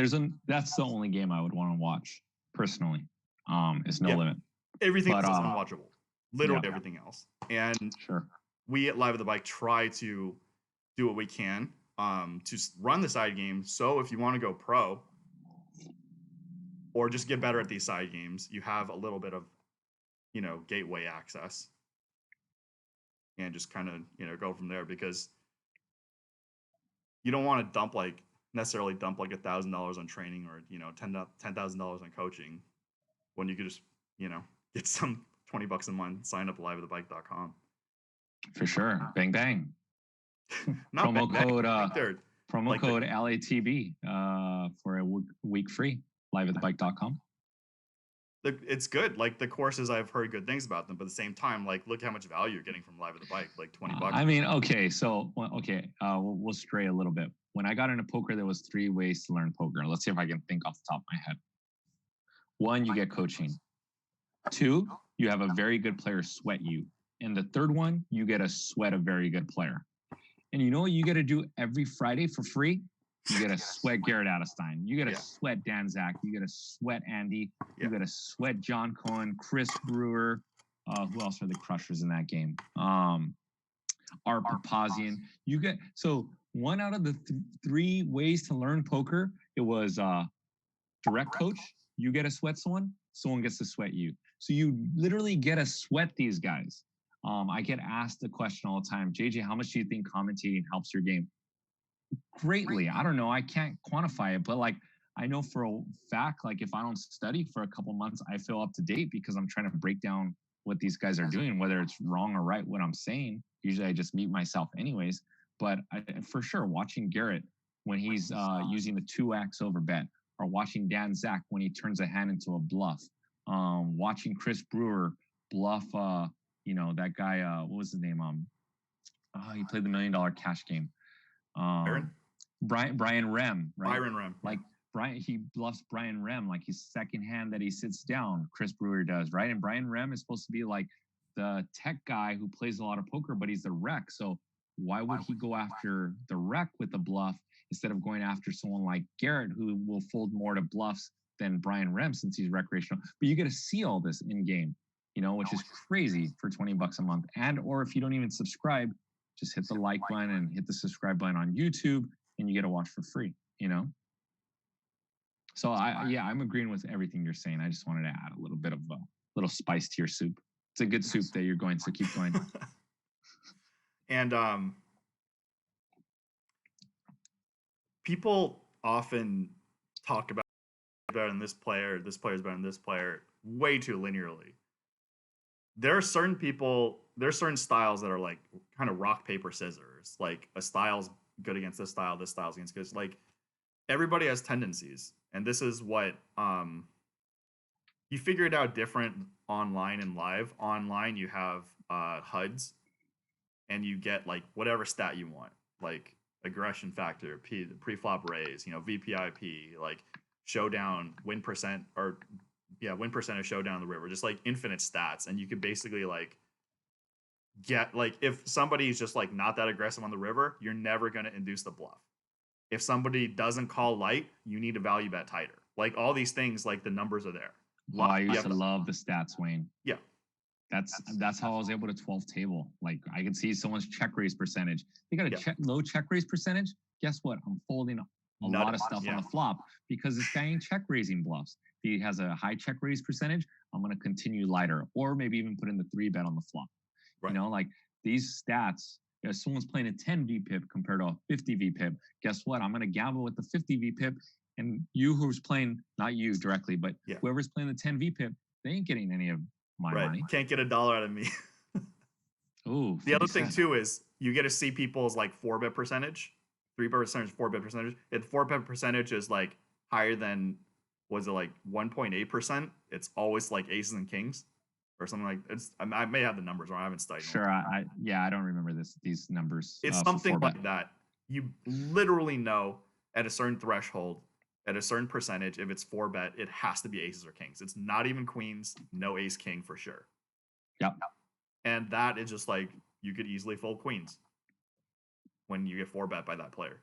that's the only game I would want to watch personally. Is No Limit. Everything else is unwatchable. Literally everything else. And we at Live at the Bike try to do what we can to run the side game. So if you want to go pro or just get better at these side games, you have a little bit of, gateway access and just kind of, go from there, because you don't want to necessarily dump like $1,000 on training or, $10,000 on coaching when you could just, get some $20 a month, sign up at liveatthebike.com. For sure. Bang, bang. Promo code LATB for a week free, liveatthebike.com. It's good. Like the courses, I've heard good things about them, but at the same time, like look how much value you're getting from Live at the Bike, like $20. I mean, okay, so we'll stray a little bit. When I got into poker, there was 3 ways to learn poker. Let's see if I can think off the top of my head. 1, you get coaching. 2, you have a very good player sweat you. And the 3rd one, you get a sweat a very good player. And you know what you got to do every Friday for free? You got to sweat Garrett Adelstein. You got to sweat Dan Zach. You got to sweat Andy. You got to sweat John Cohen, Chris Brewer. Who else are the crushers in that game? Art Papazian. You get so 1 out of the 3 ways to learn poker. It was direct coach. You get to sweat someone gets to sweat you. So you literally get to sweat these guys. I get asked the question all the time, JJ, how much do you think commentating helps your game? Greatly. I don't know. I can't quantify it, but like I know for a fact, like if I don't study for a couple months, I feel up to date because I'm trying to break down what these guys are doing, whether it's wrong or right, what I'm saying. Usually I just mute myself anyways, but for sure, watching Garrett when he's using the 2x over bet, or watching Dan Zach when he turns a hand into a bluff, watching Chris Brewer bluff, that guy, what was his name? He played the $1 Million Cash Game. Brian Rem, right? Byron Rem. Like he bluffs Brian Rem, like his second hand that he sits down, Chris Brewer does, right? And Brian Rem is supposed to be like the tech guy who plays a lot of poker, but he's the rec. So why would he go after the rec with the bluff instead of going after someone like Garrett, who will fold more to bluffs than Brian Rem since he's recreational? But you get to see all this in game, which is crazy for $20 a month. And or if you don't even subscribe, just hit the like button and hit the subscribe button on YouTube, and you get to watch for free. So I'm agreeing with everything you're saying. I just wanted to add a little bit of a little spice to your soup. It's a good soup that you're going, so keep going. And people often talk about better than this player is better than this player way too linearly. There are certain styles that are like kind of rock, paper, scissors. Like a style's good against this style's against this. Like everybody has tendencies. And this is what you figure it out different online and live. Online you have HUDs, and you get like whatever stat you want, like aggression factor, pre-flop raise, VPIP, like showdown, win percent, win percent of showdown in the river, just like infinite stats. And you could basically like get like, if somebody's just like not that aggressive on the river, you're never going to induce the bluff. If somebody doesn't call light, you need to value bet tighter. Like all these things, like the numbers are there. I used to love the stats, Wayne. Yeah. That's how I was able to 12 table. Like I can see someone's check raise percentage. They got a low check raise percentage. Guess what? I'm folding a lot of stuff on the flop because this guy ain't check raising bluffs. If he has a high check raise percentage, I'm gonna continue lighter, or maybe even put in the 3-bet on the flop. Right. You know, like these stats. If someone's playing a 10 VPIP compared to a 50 VPIP, guess what? I'm gonna gamble with the 50 VPIP, and you who's playing, not you directly, but whoever's playing the 10 VPIP, they ain't getting any of my money. Can't get $1 out of me. Ooh. The other thing too is you get to see people's like 4-bet percentage, 3-bet percentage, 4-bet percentage. If 4-bet percentage is like higher than, was it like 1.8%? It's always like aces and kings or something like it's. I may have the numbers wrong. I haven't studied. Sure. I don't remember these numbers. It's something like that. You literally know at a certain threshold, at a certain percentage, if it's 4-bet, it has to be aces or kings. It's not even queens, no ace king for sure. Yep. And that is just like, you could easily fold queens when you get 4-bet by that player.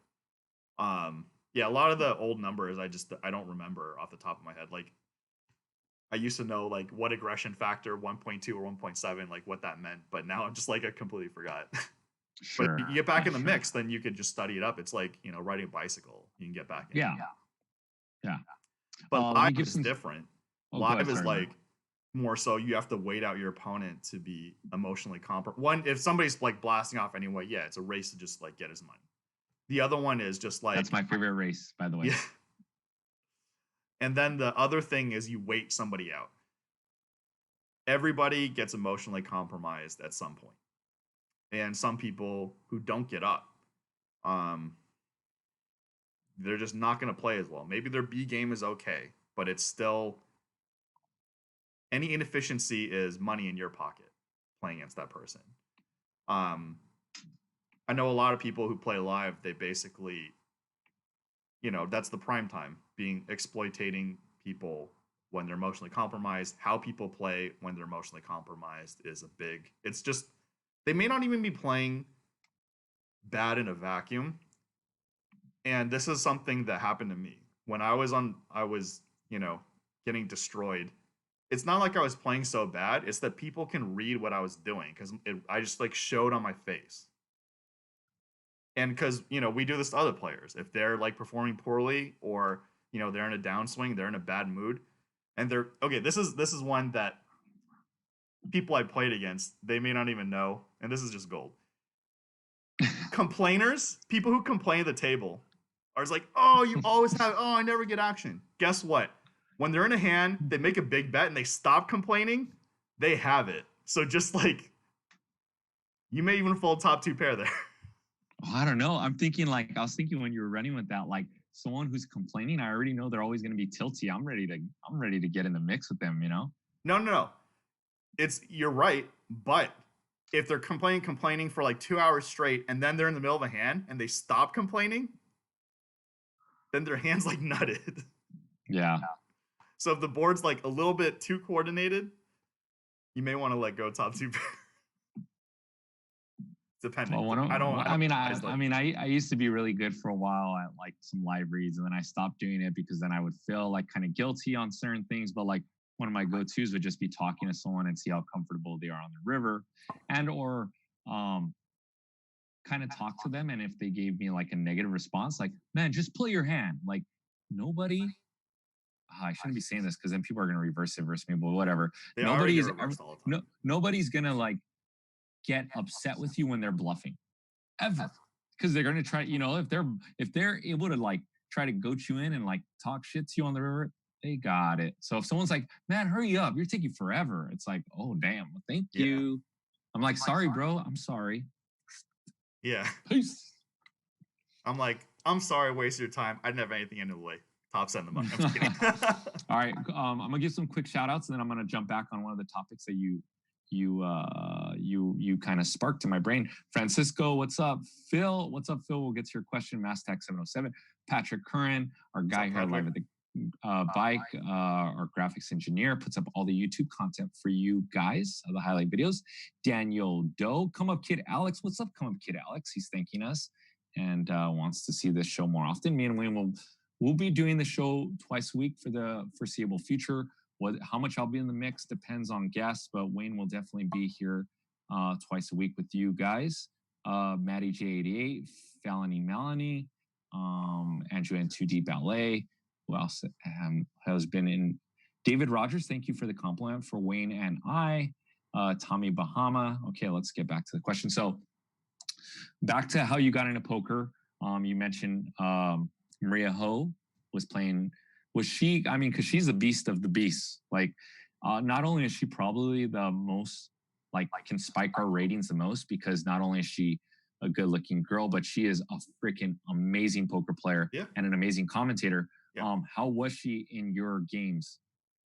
Yeah, a lot of the old numbers, I don't remember off the top of my head. Like, I used to know like what aggression factor 1.2 or 1.7, like what that meant, but now I'm just like, I completely forgot. Sure. But you get back in the mix, then you could just study it up. It's like, you know, riding a bicycle. You can get back in. Yeah. But live is different. Live is like more so you have to wait out your opponent to be emotionally competent. One, if somebody's like blasting off anyway, yeah, it's a race to just like get his money. The other one is just like, that's my favorite race, by the way. Yeah. And then the other thing is you wait somebody out. Everybody gets emotionally compromised at some point. And some people who don't get up, they're just not going to play as well. Maybe their B game is okay, but it's still, any inefficiency is money in your pocket playing against that person. I know a lot of people who play live, they basically, you know, that's the prime time, exploitating people when they're emotionally compromised. How people play when they're emotionally compromised is a big, it's just, they may not even be playing bad in a vacuum. And this is something that happened to me when I was, you know, getting destroyed. It's not like I was playing so bad. It's that people can read what I was doing because I just like showed on my face. And because, you know, we do this to other players. If they're like performing poorly or, you know, they're in a downswing, they're in a bad mood, and they're, okay, this is one that people I played against, they may not even know, and this is just gold. Complainers, people who complain at the table, are just like, oh, you always have, oh, I never get action. Guess what? When they're in a hand, they make a big bet and they stop complaining, they have it. So just like, you may even fold top 2 pair there. Oh, I don't know. I'm thinking like, I was thinking when you were running with that, like someone who's complaining, I already know they're always going to be tilty. I'm ready to get in the mix with them, you know? No. You're right. But if they're complaining for like 2 hours straight, and then they're in the middle of a hand and they stop complaining, then their hand's like nutted. Yeah. So if the board's like a little bit too coordinated, you may want to let go top 2 pair. Depending. Well, I used to be really good for a while at like some live reads, and then I stopped doing it because then I would feel like kind of guilty on certain things. But like one of my go-tos would just be talking to someone and see how comfortable they are on the river, and or kind of talk to them. And if they gave me like a negative response, like, man, just play your hand. Like nobody. I shouldn't be saying this because then people are going to reverse me, but whatever. Nobody's going to like get upset with you when they're bluffing ever, because they're going to try, you know, if they're able to like try to goat you in and like talk shit to you on the river, they got it. So if someone's like, man, hurry up, you're taking forever, it's like, oh damn, well, thank you. I'm like, sorry bro, I'm sorry. Yeah. Peace. I'm like, I'm sorry, waste your time. I didn't have anything in the way. Top send the money. I'm just kidding. All right, I'm gonna give some quick shout outs, and then I'm gonna jump back on one of the topics that you kind of sparked in my brain. Francisco, what's up? Phil, what's up? Phil, we'll get to your question. Masstack 707. Patrick Curran, our guy here live at the bike, our graphics engineer, puts up all the YouTube content for you guys, the highlight videos. Daniel Doe, come up kid Alex, what's up? Come up kid Alex, he's thanking us and wants to see this show more often. Me and Wayne will be doing the show twice a week for the foreseeable future. how much I'll be in the mix depends on guests, but Wayne will definitely be here twice a week with you guys. Maddie J88, Felony Melanie, Andrew and 2D Ballet. Who else has been in? David Rogers, thank you for the compliment for Wayne and I. Tommy Bahama. Okay, let's get back to the question. So back to how you got into poker. You mentioned Maria Ho was playing. Was she? I mean, because she's the beast of the beasts. Like, not only is she probably the most like can spike our ratings the most because not only is she a good-looking girl, but she is a freaking amazing poker player and an amazing commentator. How was she in your games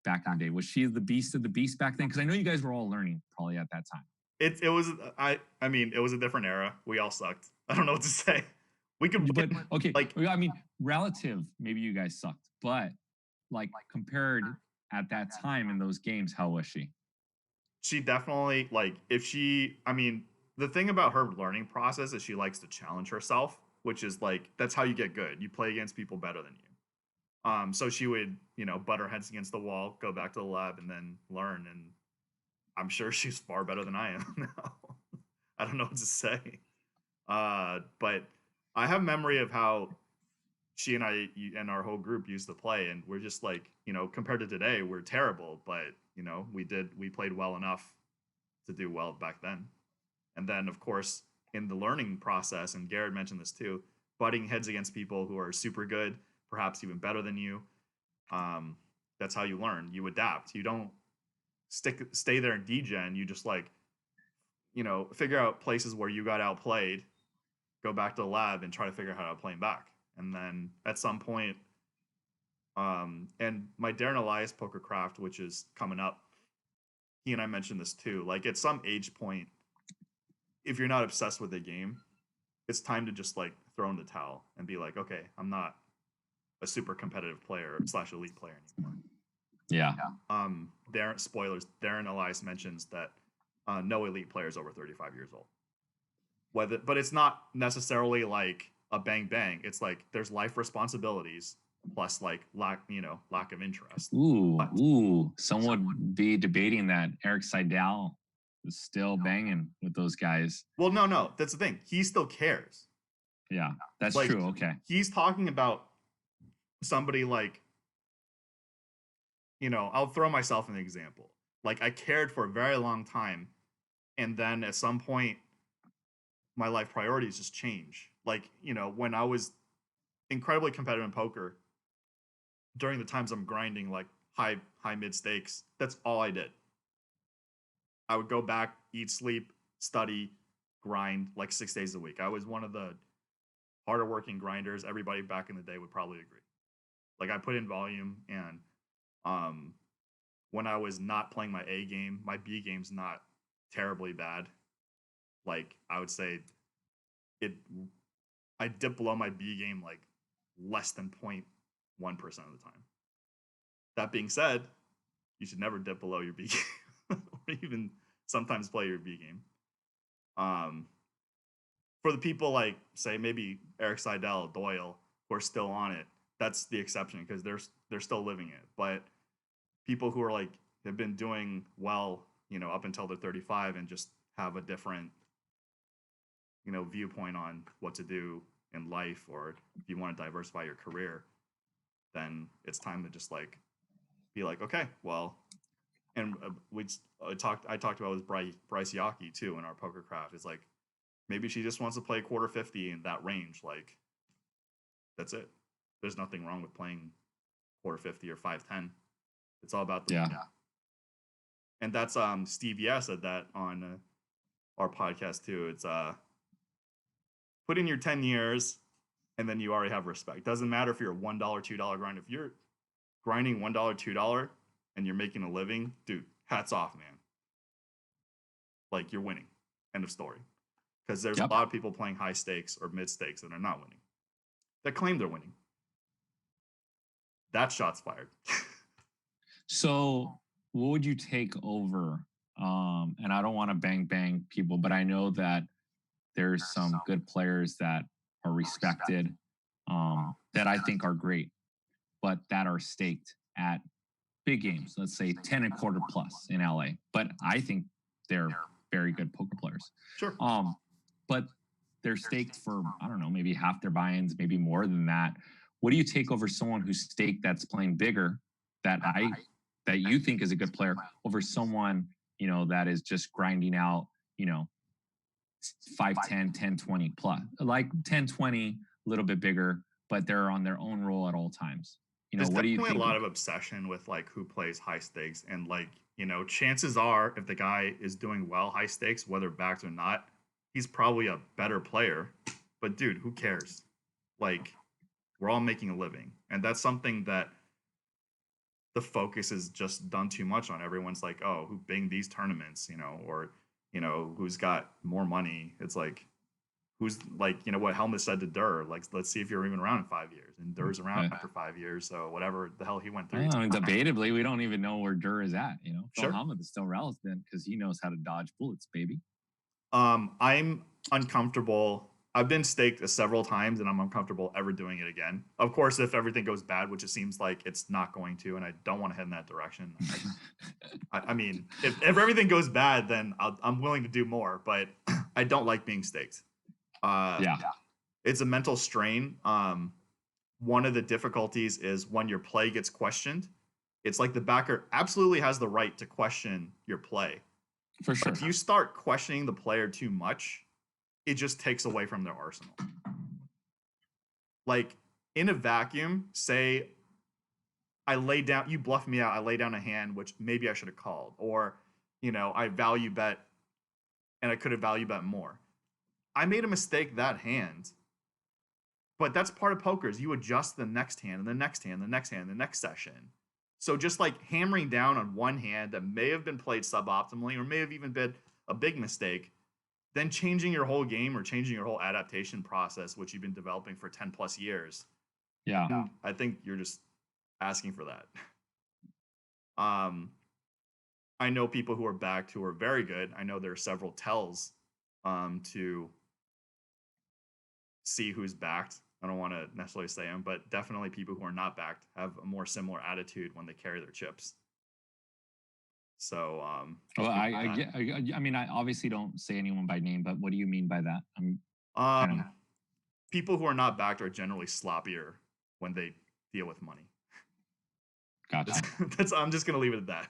back in the day? Was she the beast of the beast back then? Because I know you guys were all learning probably at that time. It was I mean it was a different era. We all sucked. I don't know what to say. We could, but okay, like I mean, relative, maybe you guys sucked, but like compared at that time in those games, how was she? She definitely like if she. I mean, the thing about her learning process is she likes to challenge herself, which is like that's how you get good. You play against people better than you. So she would, butt her heads against the wall, go back to the lab, and then learn. And I'm sure she's far better than I am now. I don't know what to say. But I have memory of how she and I and our whole group used to play, and we're just like, compared to today, we're terrible, but we played well enough to do well back then. And then, of course, in the learning process, and Garrett mentioned this too, butting heads against people who are super good, perhaps even better than you. That's how you learn. You adapt. You don't stay there in DGen. You just like, figure out places where you got outplayed, go back to the lab and try to figure out how to outplay him back. And then at some point, and my Darren Elias Pokercraft, which is coming up, he and I mentioned this too. Like at some age point, if you're not obsessed with the game, it's time to just like throw in the towel and be like, okay, I'm not a super competitive player / elite player anymore. Yeah. Darren Elias mentions that no elite player is over 35 years old. But it's not necessarily like a bang bang. It's like there's life responsibilities plus like lack of interest. Some would be debating that Eric Seidel is still banging with those guys. Well, no, that's the thing. He still cares. Yeah, that's like, true. Okay. He's talking about somebody like, I'll throw myself an example. Like I cared for a very long time, and then at some point, my life priorities just change. Like, when I was incredibly competitive in poker, during the times I'm grinding like high mid stakes, that's all I did. I would go back, eat, sleep, study, grind like 6 days a week. I was one of the harder working grinders. Everybody back in the day would probably agree. Like I put in volume, and when I was not playing my A game, my B game's not terribly bad. Like I would say I dip below my B game like less than 0.1% of the time. That being said, you should never dip below your B game or even sometimes play your B game. For the people like say maybe Eric Seidel, Doyle, who are still on it, that's the exception because they're still living it. But people who are like have been doing well, up until they're 35 and just have a different viewpoint on what to do in life, or if you want to diversify your career, then it's time to just like be like, okay, well, and I talked about with Bryce Yockey too in our Pokercraft. It's like maybe she just wants to play quarter 50 in that range. Like that's it. There's nothing wrong with playing quarter 50 or 510. It's all about the And that's Steve Yeh said that on our podcast too. It's put in your 10 years and then you already have respect. Doesn't matter if you're a $1, $2 grind. If you're grinding $1, $2 and you're making a living, dude, hats off, man. Like you're winning. End of story. Because there's a lot of people playing high stakes or mid stakes that are not winning. That claim they're winning. That shot's fired. So what would you take over? And I don't want to bang people, but I know that there's some good players that are respected, that I think are great, but that are staked at big games, let's say 10 and quarter plus in LA. But I think they're very good poker players. Sure. But they're staked for, I don't know, maybe half their buy-ins, maybe more than that. What do you take over someone who's staked that's playing bigger that you think is a good player over someone, that is just grinding out, 5, 10, 10, 20 plus, like 10, 20, a little bit bigger, but they're on their own roll at all times. There's What do you definitely think? a lot of obsession with like who plays high stakes, and like, chances are if the guy is doing well high stakes, whether backed or not, he's probably a better player. But dude, who cares? Like, we're all making a living, and that's something that the focus is just done too much on. Everyone's like, oh, who binged these tournaments, or who's got more money. It's like, who's like, what Helmut said to Durr, like, let's see if you're even around in 5 years. And Durr's around after 5 years, so whatever the hell he went through. Debatably, we don't even know where Durr is at. Phil Sure. Helmut is still relevant because he knows how to dodge bullets, baby. I'm uncomfortable. I've been staked several times, and I'm uncomfortable ever doing it again. Of course, if everything goes bad, which it seems like it's not going to, and I don't want to head in that direction. I mean, if everything goes bad, then I'm willing to do more, but I don't like being staked. It's a mental strain. One of the difficulties is when your play gets questioned. It's like the backer absolutely has the right to question your play. For sure. But if you start questioning the player too much, it just takes away from their arsenal. Like, in a vacuum, say you bluff me out, I lay down a hand, which maybe I should have called, or, I value bet and I could have value bet more. I made a mistake that hand, but that's part of poker. Is you adjust the next hand and the next hand, the next hand, the next session. So just like hammering down on one hand that may have been played suboptimally or may have even been a big mistake, then changing your whole game or changing your whole adaptation process, which you've been developing for 10 plus years. Yeah. I think you're just asking for that. I know people who are backed who are very good. I know there are several tells to see who's backed. I don't want to necessarily say them, but definitely people who are not backed have a more similar attitude when they carry their chips. So, well, I mean, I obviously don't say anyone by name, but what do you mean by that? People who are not backed are generally sloppier when they deal with money. Gotcha. I'm just gonna leave it at that.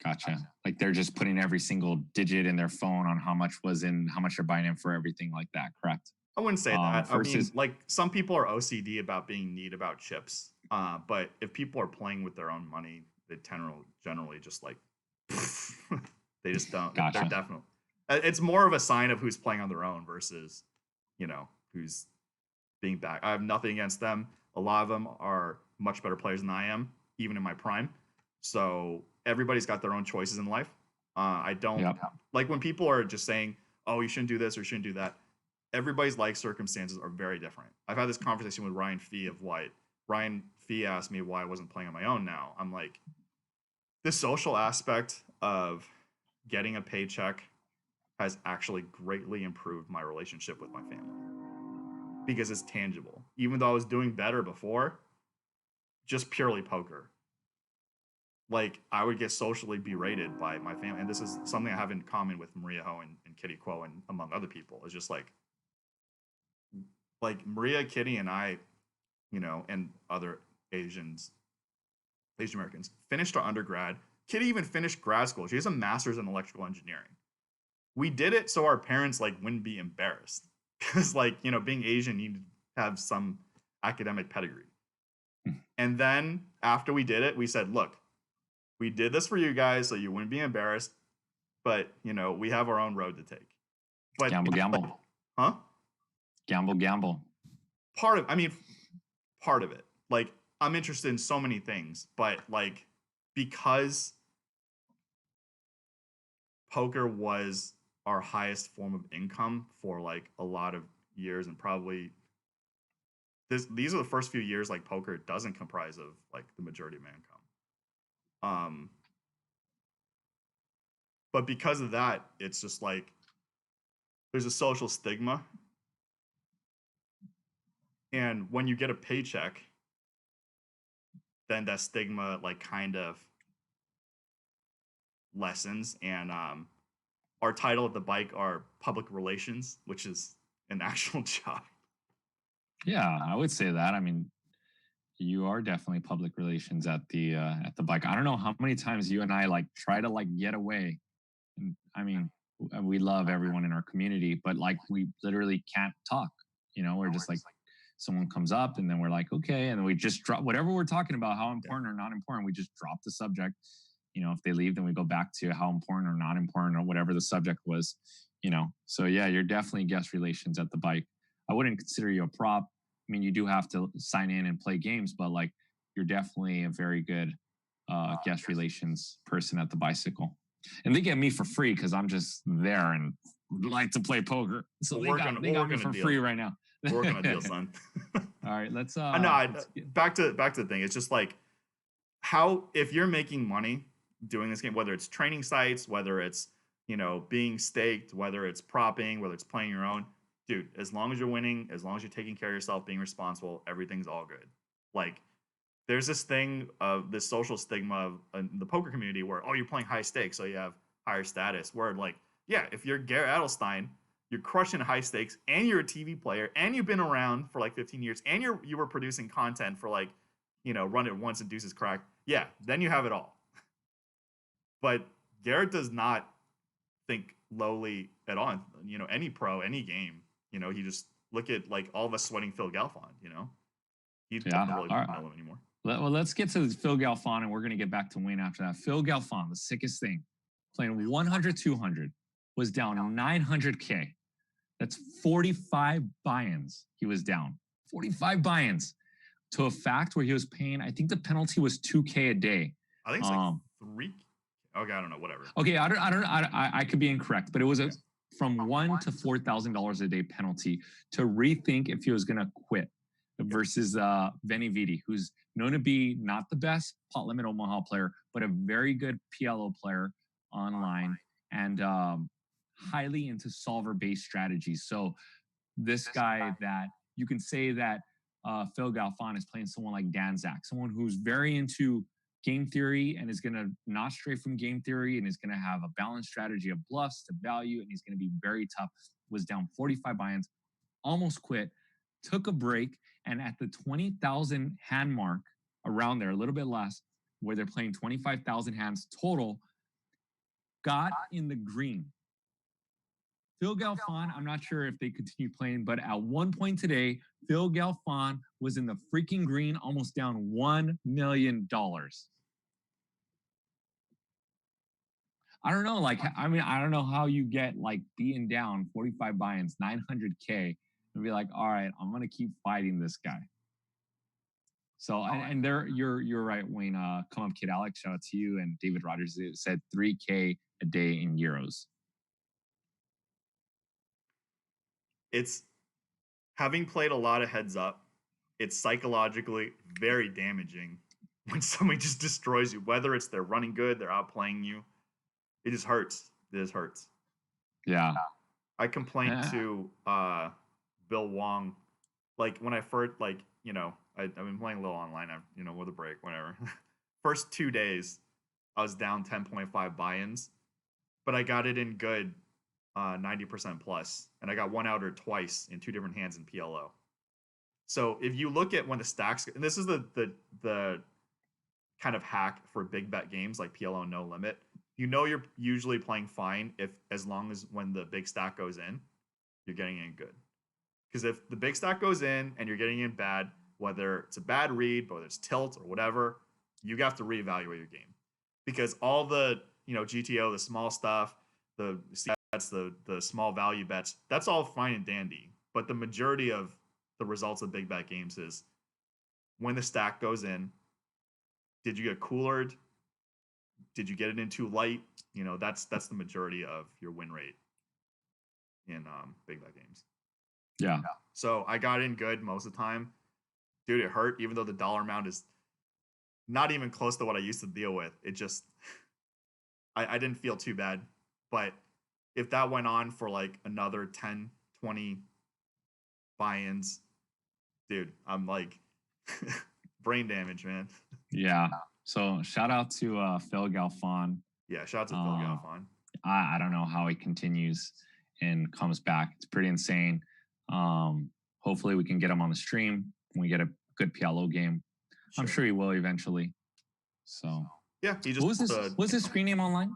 Gotcha. Like they're just putting every single digit in their phone on how much they're buying in for everything like that. Correct. I wouldn't say that. I mean, like, some people are OCD about being neat about chips. But if people are playing with their own money, they generally just like they just don't. Gotcha. They're definitely. It's more of a sign of who's playing on their own versus, who's being back. I have nothing against them. A lot of them are much better players than I am, even in my prime. So everybody's got their own choices in life. I don't like when people are just saying, "Oh, you shouldn't do this or you shouldn't do that." Everybody's life circumstances are very different. I've had this conversation with Ryan Fee of White. Ryan Fee asked me why I wasn't playing on my own now. I'm like, the social aspect of getting a paycheck has actually greatly improved my relationship with my family because it's tangible. Even though I was doing better before, just purely poker. Like, I would get socially berated by my family. And this is something I have in common with Maria Ho and Kitty Kuo and among other people. It's just like Maria, Kitty, and I, and other Asian Americans finished our undergrad. Kitty even finished grad school. She has a master's in electrical engineering. We did it so our parents wouldn't be embarrassed because being Asian, you need to have some academic pedigree. And then after we did it, we said, look, we did this for you guys so you wouldn't be embarrassed, but we have our own road to take. But gamble. Huh? Gamble. Part of it. Like, I'm interested in so many things, but because poker was our highest form of income for a lot of years, and probably these are the first few years poker doesn't comprise of the majority of my income. But because of that, it's just there's a social stigma. And when you get a paycheck, then that stigma like kind of lessens. And our title at the bike are public relations, which is an actual job. Yeah, I would say that. I mean, you are definitely public relations at the bike. I don't know how many times you and I like try to like get away. And I mean, we love everyone in our community, but like we literally can't talk. You know, we're just like someone comes up and then we're like, okay, and then we just drop whatever we're talking about, how important or not important. We just drop the subject. You know, if they leave, then we go back to how important or not important or whatever the subject was. You know, so yeah, you're definitely guest relations at the bike. I wouldn't consider you a prop. I mean, you do have to sign in and play games, but like you're definitely a very good guest relations person at the bicycle. And they get me for free because I'm just there and like to play poker. So they got me for free right now. We're working a deal, son. All right, let's back to the thing. It's just like how if you're making money doing this game, whether it's training sites, whether it's being staked, whether it's propping, whether it's playing your own, dude, as long as you're winning, as long as you're taking care of yourself, being responsible, everything's all good. Like there's this thing of this social stigma of the poker community where, oh, you're playing high stakes, so you have higher status. Where like, yeah, if you're Garrett Adelstein, you're crushing high stakes, and you're a TV player, and you've been around for like 15 years, and you were producing content for like, Run It Once and Deuces Crack. Yeah, then you have it all. But Garrett does not think lowly at all. Any pro, any game, he just look at like all of us sweating Phil Galfond. He doesn't really know him anymore. Well, let's get to Phil Galfond, and we're going to get back to Wayne after that. Phil Galfond, the sickest thing, playing 100-200, was down 900K. That's 45 buy-ins he was down. 45 buy-ins to a fact where he was paying, I think the penalty was 2K a day. I think it's like 3. Okay, I don't know, whatever. Okay, I could be incorrect, but it was from $1,000 to $4,000 a day penalty to rethink if he was going to quit versus Vinny Vidi, who's known to be not the best pot limit Omaha player, but a very good PLO player online and highly into solver-based strategies. So this guy that you can say that Phil Galfond is playing someone like Dan Zach, someone who's very into game theory and is going to not stray from game theory and is going to have a balanced strategy of bluffs to value, and he's going to be very tough. Was down 45 buy-ins, almost quit, took a break, and at the 20,000 hand mark, around there, a little bit less, where they're playing 25,000 hands total, got in the green. Phil Galfond, I'm not sure if they continue playing, but at one point today, Phil Galfond was in the freaking green, almost down $1 million. I don't know. I don't know how you get like being down 45 buy-ins, 900K, and be like, all right, I'm going to keep fighting this guy. So, and there, you're right, Wayne. Come up, Kid Alex. Shout out to you. And David Rogers said 3K a day in euros. It's having played a lot of heads up. It's psychologically very damaging when somebody just destroys you, whether it's they're running good, they're outplaying you. It just hurts. It just hurts. Yeah. I complained to Bill Wong, like when I first, like, I've been playing a little online, with a break, whatever. First 2 days, I was down 10.5 buy-ins, but I got it in good 90% plus, and I got one outer twice in 2 different hands in PLO. So if you look at when the stacks, and this is the kind of hack for big bet games like PLO No Limit, you're usually playing fine as long as when the big stack goes in, you're getting in good. Because if the big stack goes in and you're getting in bad, whether it's a bad read, whether it's tilt or whatever, you have to reevaluate your game. Because all the GTO, the small stuff, the bets, the small value bets, that's all fine and dandy. But the majority of the results of big bet games is when the stack goes in, did you get coolered? Did you get it in too light? That's the majority of your win rate in big bet games. Yeah. So I got in good most of the time. Dude, it hurt, even though the dollar amount is not even close to what I used to deal with. It just, I didn't feel too bad. But if that went on for like another 10, 20 buy-ins, dude, I'm like brain damage, man. Yeah. So shout out to Phil Galfon. Yeah, shout out to Phil Galfon. I don't know how he continues and comes back. It's pretty insane. Hopefully we can get him on the stream when we get a good PLO game. I'm sure he will eventually. So yeah, he just what's his screen name online?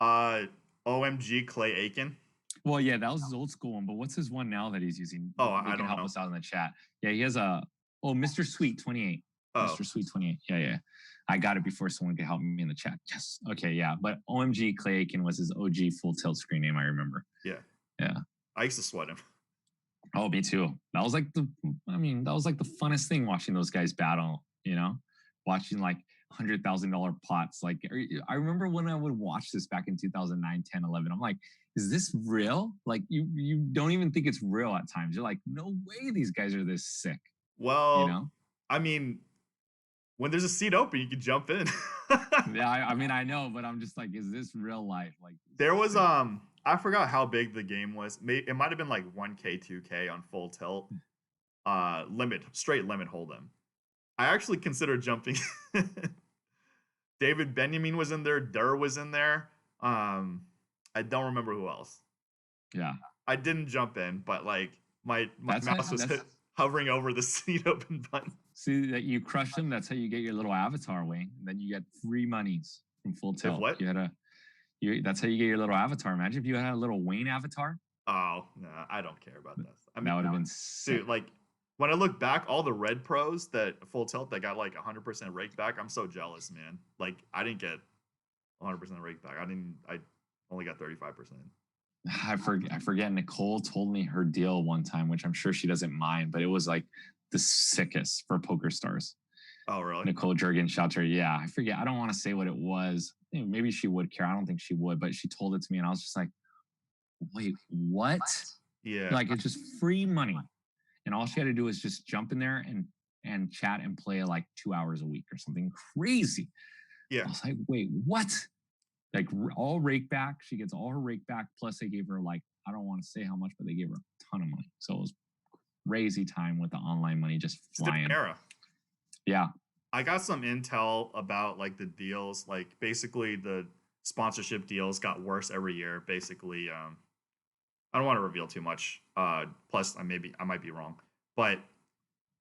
OMG Clay Aiken. Well, yeah, that was his old school one, but what's his one now that he's using? I don't help know. us out in the chat. Yeah, he has Mr. Sweet 28. Mr. Sweet 28. Yeah. I got it before someone could help me in the chat. Yes. Okay, yeah. But OMG Clay Aiken was his OG full tilt screen name, I remember. Yeah. Yeah. I used to sweat him. Oh, me too. That was like the funnest thing watching those guys battle, watching like $100,000 pots. Like I remember when I would watch this back in 2009, 10, 11, I'm like, is this real? Like you don't even think it's real at times. You're like, no way these guys are this sick. Well, I mean, when there's a seat open, you can jump in. Yeah, I mean, I know, but I'm just like, is this real life? Like there was I forgot how big the game was. It might have been like 1K, 2K on full tilt. Straight limit hold'em. I actually considered jumping. David Benjamin was in there. Durr was in there. I don't remember who else. Yeah. I didn't jump in, but like my mouse was hovering over the seat open button. See that you crush them. That's how you get your little avatar, Wayne. Then you get free monies from full tilt. What? That's how you get your little avatar. Imagine if you had a little Wayne avatar. Oh no, I don't care about this. I mean, that would have been sick. Dude, like when I look back, all the red pros that full tilt that got like 100% rake back, I'm so jealous, man. Like I didn't get 100% rake back. I only got 35%. I forget. Nicole told me her deal one time, which I'm sure she doesn't mind, but it was like the sickest for Poker Stars. Oh, really? Nicole Jurgen shot her. Yeah, I forget. I don't want to say what it was. Maybe she would care. I don't think she would, but she told it to me, and I was just like, wait, what? Yeah. Like it's just free money. And all she had to do was just jump in there and chat and play like 2 hours a week or something crazy. Yeah. I was like, wait, what? Like all rake back. She gets all her rake back. Plus they gave her like, I don't want to say how much, but they gave her a ton of money. So it was crazy time with the online money just flying. Era. Yeah. I got some intel about like the deals. Like basically the sponsorship deals got worse every year. Basically, I don't want to reveal too much. Plus, I might be wrong, but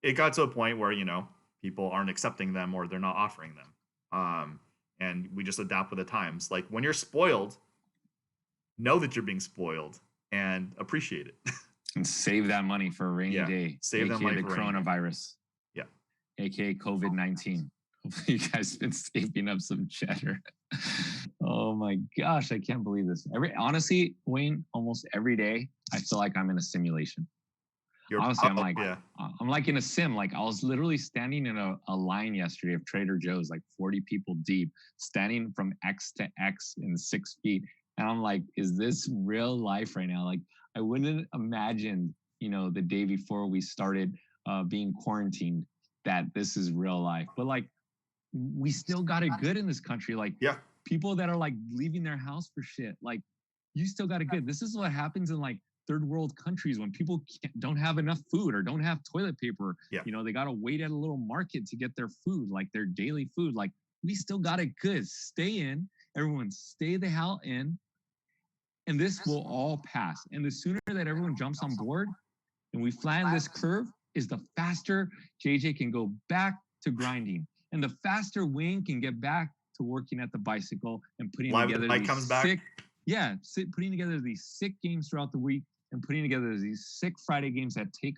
it got to a point where people aren't accepting them or they're not offering them. And we just adapt with the times. Like when you're spoiled, know that you're being spoiled and appreciate it. And save that money for a rainy day. Save that money for the coronavirus. Yeah. AKA COVID-19. Hopefully you guys have been saving up some cheddar. Oh my gosh, I can't believe this. Honestly, Wayne, almost every day, I feel like I'm in a simulation. Honestly, I'm like in a sim. Like I was literally standing in a line yesterday of Trader Joe's, like 40 people deep, standing from X to X in 6 feet. And I'm like, is this real life right now? Like I wouldn't imagine, the day before we started being quarantined that this is real life. But like, we still got it good in this country. Like people that are like leaving their house for shit, like you still got it good. This is what happens in like third world countries when people don't have enough food or don't have toilet paper. They got to wait at a little market to get their food, like their daily food. Like we still got it good. Stay in, everyone stay the hell in, and this will all pass. And the sooner that everyone jumps on board and we flatten this curve is the faster JJ can go back to grinding. And the faster Wayne can get back to working at the bicycle and putting together putting together these sick games throughout the week and putting together these sick Friday games that take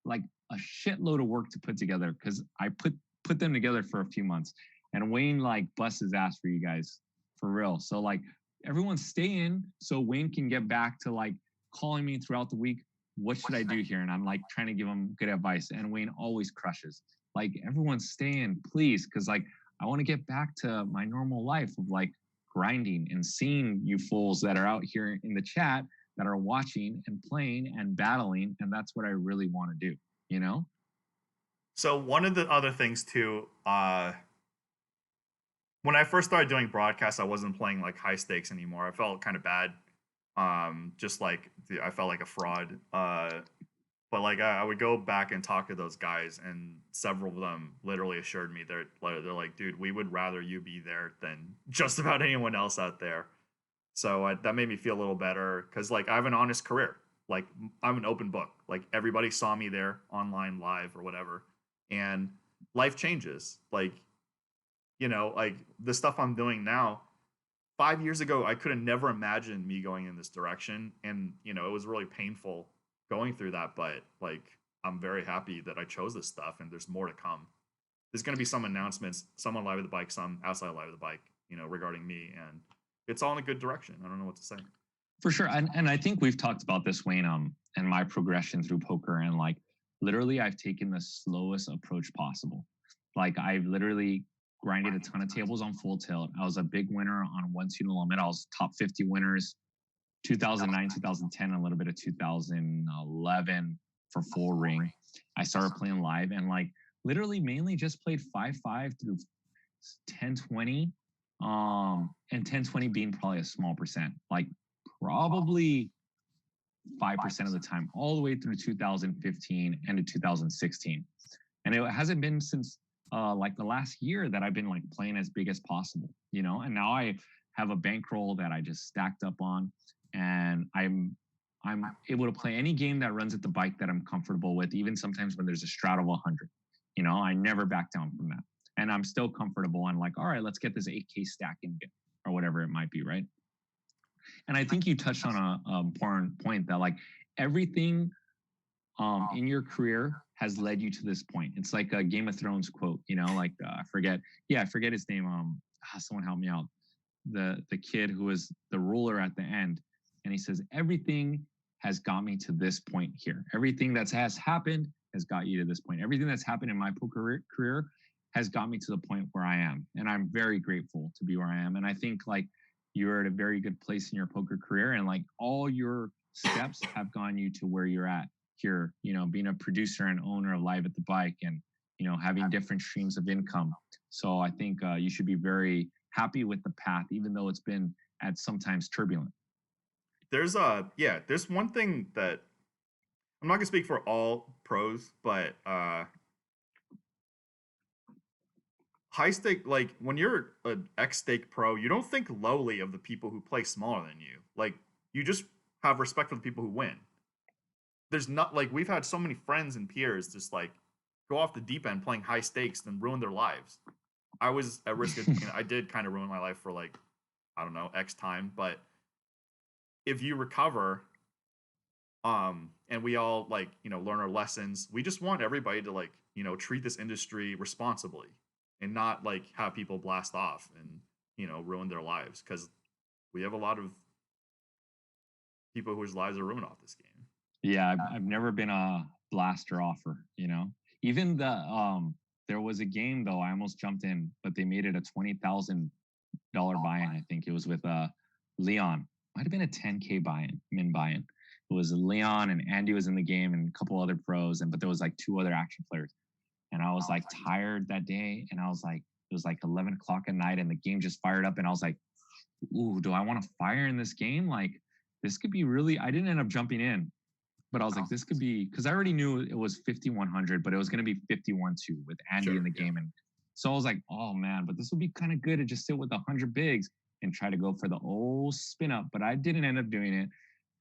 like a shitload of work to put together because I put them together for a few months. And Wayne like busts his ass for you guys, for real. So like everyone stay in so Wayne can get back to like calling me throughout the week. What should I do here? And I'm like trying to give him good advice. And Wayne always crushes. Like everyone stay in, please, because like I want to get back to my normal life of like grinding and seeing you fools that are out here in the chat that are watching and playing and battling, and that's what I really want to do, So one of the other things too, when I first started doing broadcasts, I wasn't playing like high stakes anymore. I felt kind of bad, just like I felt like a fraud. But but like I would go back and talk to those guys, and several of them literally assured me they're like, dude, we would rather you be there than just about anyone else out there. So that made me feel a little better because like I have an honest career. Like I'm an open book. Like everybody saw me there online, live, or whatever, and life changes. Like like the stuff I'm doing now. 5 years ago, I could have never imagined me going in this direction, and it was really painful going through that. But like, I'm very happy that I chose this stuff, and there's more to come. There's going to be some announcements, some on Live at the Bike, some outside Live at the Bike, regarding me, and it's all in a good direction. I don't know what to say. For sure. And I think we've talked about this, Wayne, and my progression through poker. And like literally I've taken the slowest approach possible. Like I've literally grinded a ton of tables on Full Tilt. I was a big winner on One Two Limit. I was top 50 winners 2009, 2010, a little bit of 2011 for Full Ring. I started playing live and like literally mainly just played 5-5 through 10-20. And 10-20 being probably a small percent. Like probably 5% of the time, all the way through 2015 and to 2016. And it hasn't been since like the last year that I've been like playing as big as possible, and now I have a bankroll that I just stacked up on, and I'm able to play any game that runs at the bike that I'm comfortable with, even sometimes when there's a strat of 100. I never back down from that. And I'm still comfortable on like, all right, let's get this 8K stack in or whatever it might be, right? And I think you touched on a important point that like everything in your career has led you to this point. It's like a Game of Thrones quote, like I forget his name. Someone help me out. The kid who was the ruler at the end, and he says everything has got me to this point here. Everything that has happened has got you to this point. Everything that's happened in my poker career has got me to the point where I am, and I'm very grateful to be where I am. And I think like you're at a very good place in your poker career, and like all your steps have gone you to where you're at here, being a producer and owner of Live at the Bike, and having different streams of income. So I think you should be very happy with the path, even though it's been at sometimes turbulent. There's one thing that I'm not gonna speak for all pros, but high stake, like when you're an X stake pro, you don't think lowly of the people who play smaller than you. Like you just have respect for the people who win. There's not like we've had so many friends and peers just like go off the deep end playing high stakes and ruin their lives. I was at risk of I did kind of ruin my life for like, I don't know, X time, but if you recover, and we all like, learn our lessons, we just want everybody to like, treat this industry responsibly and not like have people blast off and, ruin their lives. Cause we have a lot of people whose lives are ruined off this game. Yeah, I've never been a blaster offer, Even there was a game though, I almost jumped in, but they made it a $20,000 buy-in. I think it was with Leon. Might have been a 10K buy-in, min buy-in. It was Leon and Andy was in the game and a couple other pros, but there was like 2 other action players. And I was like tired that day, and I was like, it was like 11 o'clock at night, and the game just fired up, and I was like, ooh, do I want to fire in this game? Like, this could be really. I didn't end up jumping in, but I was like, this could be, because I already knew it was 5,100, but it was going to be 51-2 with Andy in the game. And so I was like, oh man, but this would be kind of good to just sit with 100 bigs and try to go for the old spin up. But I didn't end up doing it.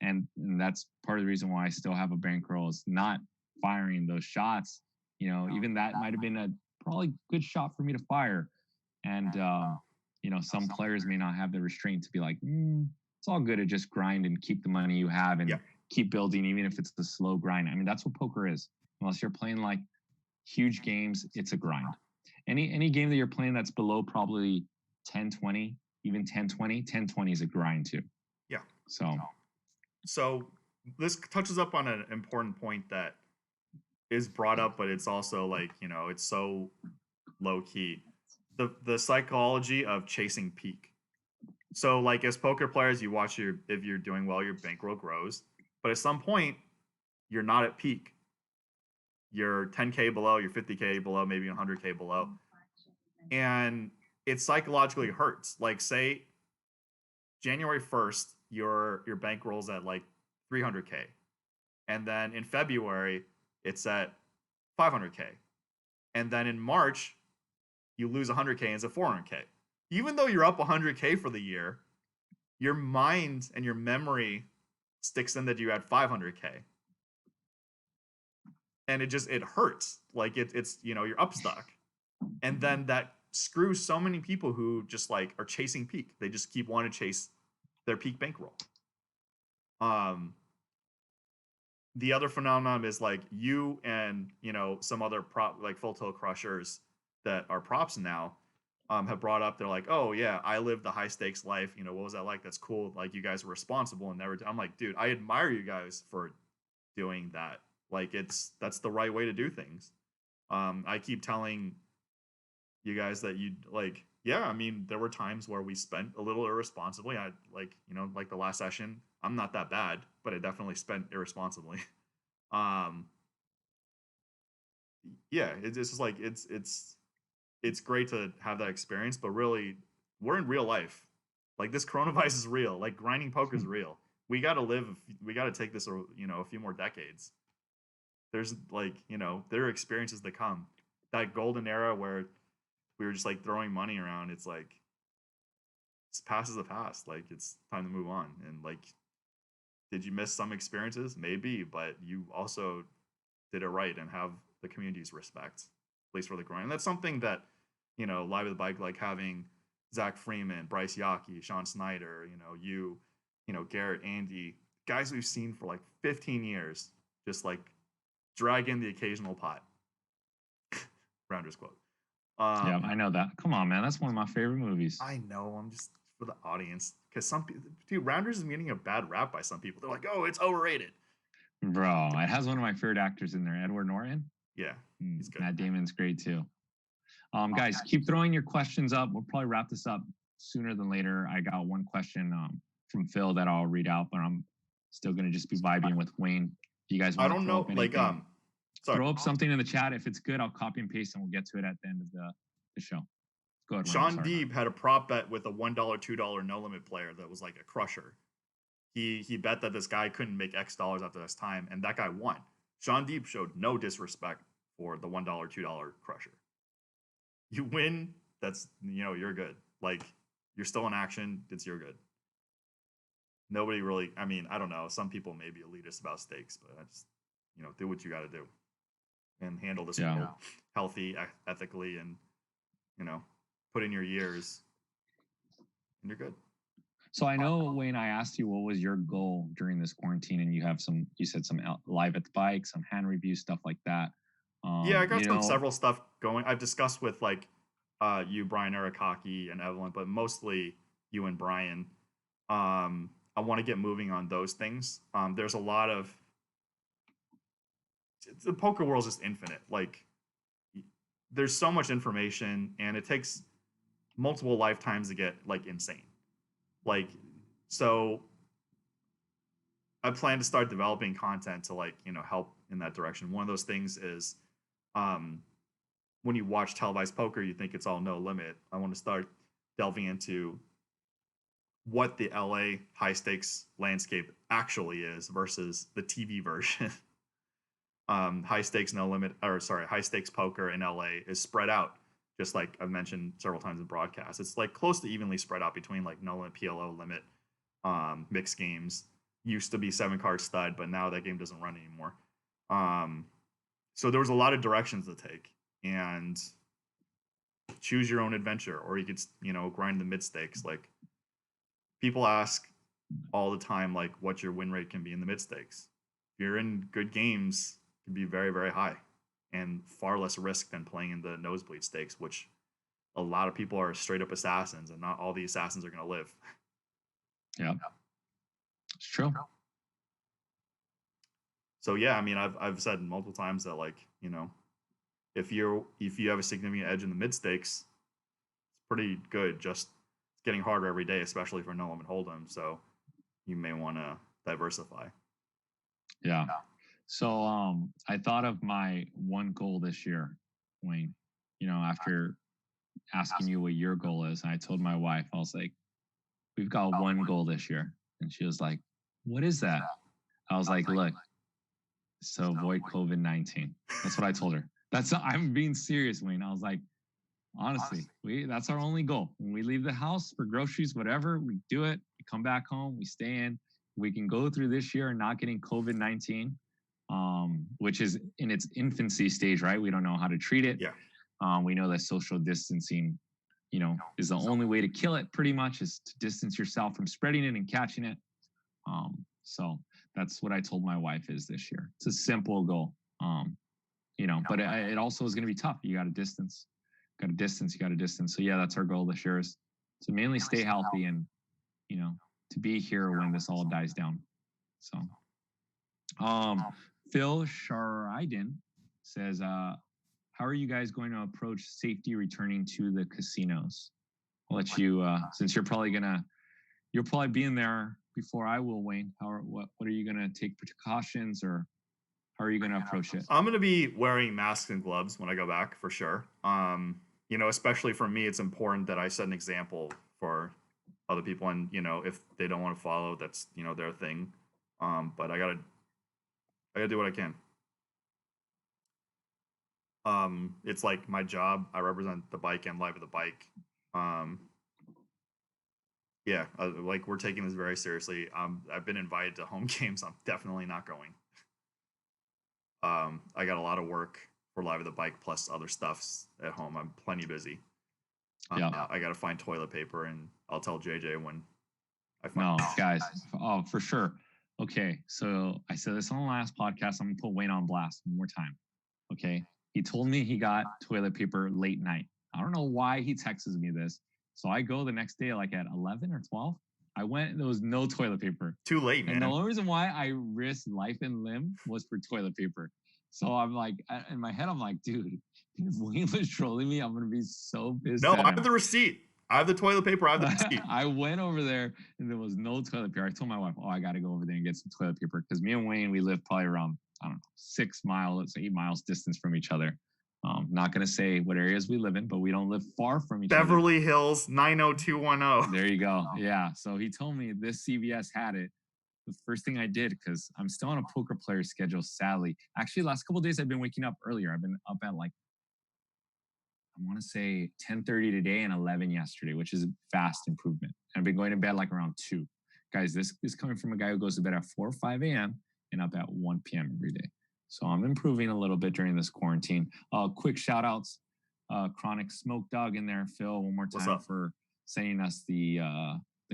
And that's part of the reason why I still have a bankroll is not firing those shots. Even that might have been a probably good shot for me to fire. And, some players may not have the restraint to be like, it's all good to just grind and keep the money you have and keep building, even if it's the slow grind. I mean, that's what poker is. Unless you're playing like huge games, it's a grind. Any game that you're playing that's below probably 10-20, even 10-20 is a grind too. Yeah. So this touches up on an important point that is brought up, but it's also like, it's so low key. The psychology of chasing peak. So like as poker players, you watch if you're doing well, your bankroll grows. But at some point, you're not at peak. You're 10K below, you're 50K below, maybe 100K below. And it psychologically hurts. Like say January 1st, your bankroll's at like 300K. And then in February, it's at 500K. And then in March, you lose 100K and it's at 400K. Even though you're up 100K for the year, your mind and your memory sticks in that you had 500K. And it hurts. Like it's you're up stuck. And then that screws so many people who just like are chasing peak. They just keep wanting to chase their peak bankroll. The other phenomenon is like you and some other prop like Full Tilt Crushers that are props now have brought up. They're like, oh yeah, I lived the high stakes life. What was that like? That's cool. Like you guys were responsible and never. I'm like, dude, I admire you guys for doing that. Like that's the right way to do things. I keep telling you guys that you like. Yeah, I mean, there were times where we spent a little irresponsibly. I like the last session. I'm not that bad, but I definitely spent irresponsibly. Yeah, it's just like it's great to have that experience, but really, we're in real life. Like this coronavirus is real. Like grinding poker is real. We got to live. We got to take this, a few more decades. There's like, there are experiences that come. That golden era where we were just like throwing money around. It's like, it's past is the past. Like it's time to move on. And like, did you miss some experiences? Maybe, but you also did it right and have the community's respect, at least for the grind. And that's something that, Live at the Bike, like having Zach Freeman, Bryce Yockey, Sean Snyder, Garrett, Andy, guys we've seen for like 15 years, just like drag in the occasional pot. Rounders quote. Yeah, I know that. Come on, man. That's one of my favorite movies. I know. I'm just for the audience. Because some people, dude, Rounders is getting a bad rap by some people. They're like, oh, it's overrated. Bro, it has one of my favorite actors in there, Edward Norton. Yeah, he's good. Matt Damon's great too. Guys, keep throwing your questions up. We'll probably wrap this up sooner than later. I got one question from Phil that I'll read out, but I'm still gonna just be vibing with Wayne. You guys want to throw up anything? Throw up something in the chat. If it's good, I'll copy and paste and we'll get to it at the end of the show. Go ahead. Sean Deeb had a prop bet with a $1, $2 no limit player that was like a crusher. He bet that this guy couldn't make X dollars after this time, and that guy won. Sean Deeb showed no disrespect for the $1, $2 crusher. You win, that's you're good. Like you're still in action, you're good. Nobody really, I mean, I don't know. Some people may be elitist about stakes, but I just do what you got to do and handle this healthy, ethically, and put in your years, and you're good. So I know, Wayne, I asked you what was your goal during this quarantine, and you said some Live at the Bike, some hand review stuff like that. Yeah, I got several stuff going. I've discussed with like you, Brian Arakaki, and Evelyn, but mostly you and Brian. I want to get moving on those things. There's a lot of the poker world is just infinite. Like there's so much information, and it takes multiple lifetimes to get like insane. Like, so I plan to start developing content to like, help in that direction. One of those things is when you watch televised poker, you think it's all no limit. I want to start delving into what the LA high stakes landscape actually is versus the TV version. High stakes poker in LA is spread out, just like I've mentioned several times in broadcasts. It's like close to evenly spread out between like no limit, PLO limit, mixed games. Used to be 7-card stud, but now that game doesn't run anymore. So there was a lot of directions to take, and choose your own adventure, or you could grind the mid stakes. Like people ask all the time, like what your win rate can be in the mid stakes. If you're in good games, it can be very, very high, and far less risk than playing in the nosebleed stakes, which a lot of people are straight up assassins, and not all the assassins are going to live. Yeah, it's true. So yeah, I mean, I've said multiple times that like if you have a significant edge in the mid stakes, it's pretty good. Just getting harder every day, especially for no limit hold'em. So you may want to diversify. Yeah. So I thought of my one goal this year, Wayne. After asking you what your goal is, and I told my wife, I was like, "We've got one goal this year," and she was like, "What is that?" I was like, "Look, So avoid COVID-19. That's what I told her. I'm being serious, Wayne. I was like, honestly, that's our only goal. When we leave the house for groceries, whatever, we do it. We come back home, we stay in. We can go through this year not getting COVID-19, which is in its infancy stage, right? We don't know how to treat it. Yeah. We know that social distancing, is the only way to kill it. Pretty much is to distance yourself from spreading it and catching it. So that's what I told my wife is this year. It's a simple goal, but it also is going to be tough. You got to distance. You got to distance. So yeah, that's our goal this year is to mainly stay healthy and, to be here when this all dies down. So, Phil Sharidin says, how are you guys going to approach safety returning to the casinos? I'll let you, since you're probably being there before I will, Wayne. What are you going to take precautions, or how are you going to approach it? I'm going to be wearing masks and gloves when I go back for sure. Especially for me, it's important that I set an example for other people, and if they don't want to follow, that's their thing. But I gotta do what I can. It's like my job. I represent the bike and Live at the Bike. Yeah, like we're taking this very seriously. I've been invited to home games. I'm definitely not going. I got a lot of work for Live at the Bike plus other stuffs at home. I'm plenty busy. Yeah, I got to find toilet paper, and I'll tell JJ when I find. No, guys. Oh, for sure. Okay, so I said this on the last podcast. I'm gonna put Wayne on blast one more time. Okay, he told me he got toilet paper late night. I don't know why he texts me this. So I go the next day, like at 11 or 12. I went and there was no toilet paper. Too late, man. And the only reason why I risked life and limb was for toilet paper. So I'm like, in my head, I'm like, dude, if Wayne was trolling me, I'm gonna be so pissed. No, I have the receipt. I have the toilet paper. I have the receipt. I went over there and there was no toilet paper. I told my wife, I got to go over there and get some toilet paper because me and Wayne, we live probably around, I don't know, 6 miles, 8 miles distance from each other. Not going to say what areas we live in, but we don't live far from each other. Beverly Hills, 90210. There you go. Yeah. So he told me this CVS had it. The first thing I did, because I'm still on a poker player schedule, sadly. Actually, last couple of days, I've been waking up earlier. I've been up at like, I want to say 10:30 today and 11 yesterday, which is a fast improvement. And I've been going to bed like around 2. Guys, this is coming from a guy who goes to bed at 4 or 5 a.m. and up at 1 p.m. every day. So I'm improving a little bit during this quarantine. Quick shout outs. Chronic Smoke Dog in there, Phil, one more time for sending us the